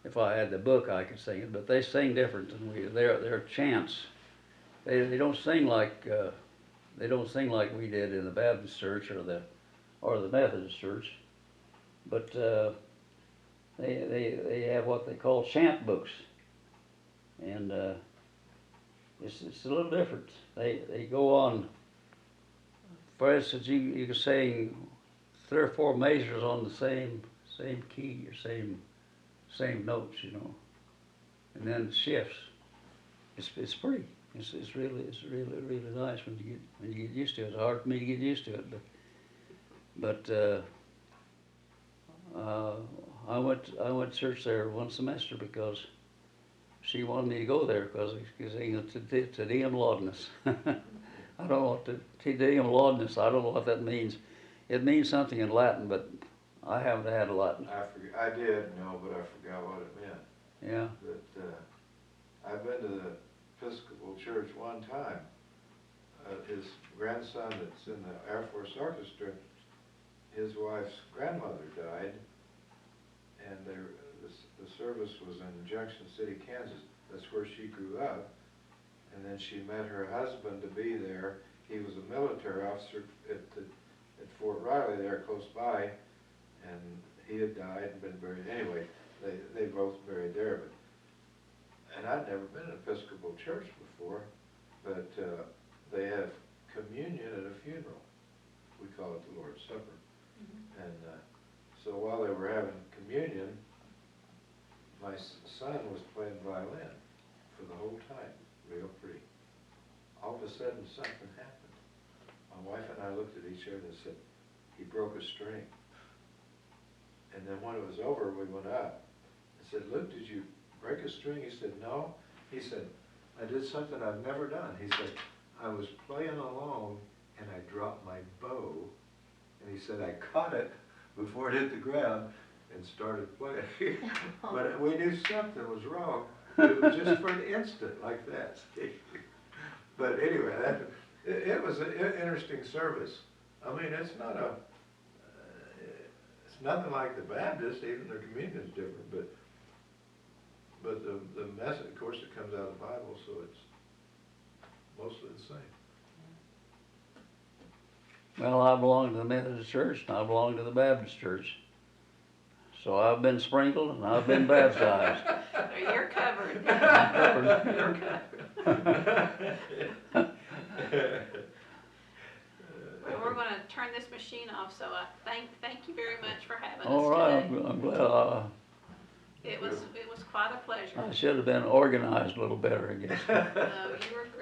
if I had the book, I could sing it. But they sing different than we. They're chants. They don't sing like we did in the Baptist church or the Methodist church. but they have what they call chant books, and it's a little different. They go on. For instance, you can sing 3 or 4 measures on the same key or same notes, you know, and then it shifts. It's pretty. It's really nice when you get used to it. It's hard for me to get used to it, but I went to church there one semester because she wanted me to go there because it's Te Deum Laudamus. I don't know what Te Deum Laudamus. I don't know what that means. It means something in Latin, but I haven't had a Latin. I did know, but I forgot what it meant. Yeah. But I've been to the Episcopal Church one time. His grandson that's in the Air Force Orchestra, his wife's grandmother died, and the service was in Junction City, Kansas. That's where she grew up. And then she met her husband to be there. He was a military officer at Fort Riley there close by, and he had died and been buried. Anyway, they both buried there. And I'd never been in an Episcopal church before, but they have communion at a funeral. We call it the Lord's Supper. Mm-hmm. And so while they were having communion, my son was playing violin for the whole time, real pretty. All of a sudden, something happened. My wife and I looked at each other and said, he broke a string. And then when it was over, we went up. I said, Luke, did you break a string? He said, no. He said, I did something I've never done. He said, I was playing along and I dropped my bow. And he said, I caught it before it hit the ground and started playing. But we knew something was wrong. It was just for an instant like that. But anyway, it was an interesting service. I mean, it's not it's nothing like the Baptist, even their communion's different, but the message, of course, it comes out of the Bible, so it's mostly the same. Well, I belong to the Methodist Church, and I belong to the Baptist Church. So I've been sprinkled, and I've been baptized. So you're covered. I'm covered. Well, we're going to turn this machine off, so I thank you very much for having All us right, today. I'm glad. It was quite a pleasure. I should have been organized a little better, I guess. No, you were great.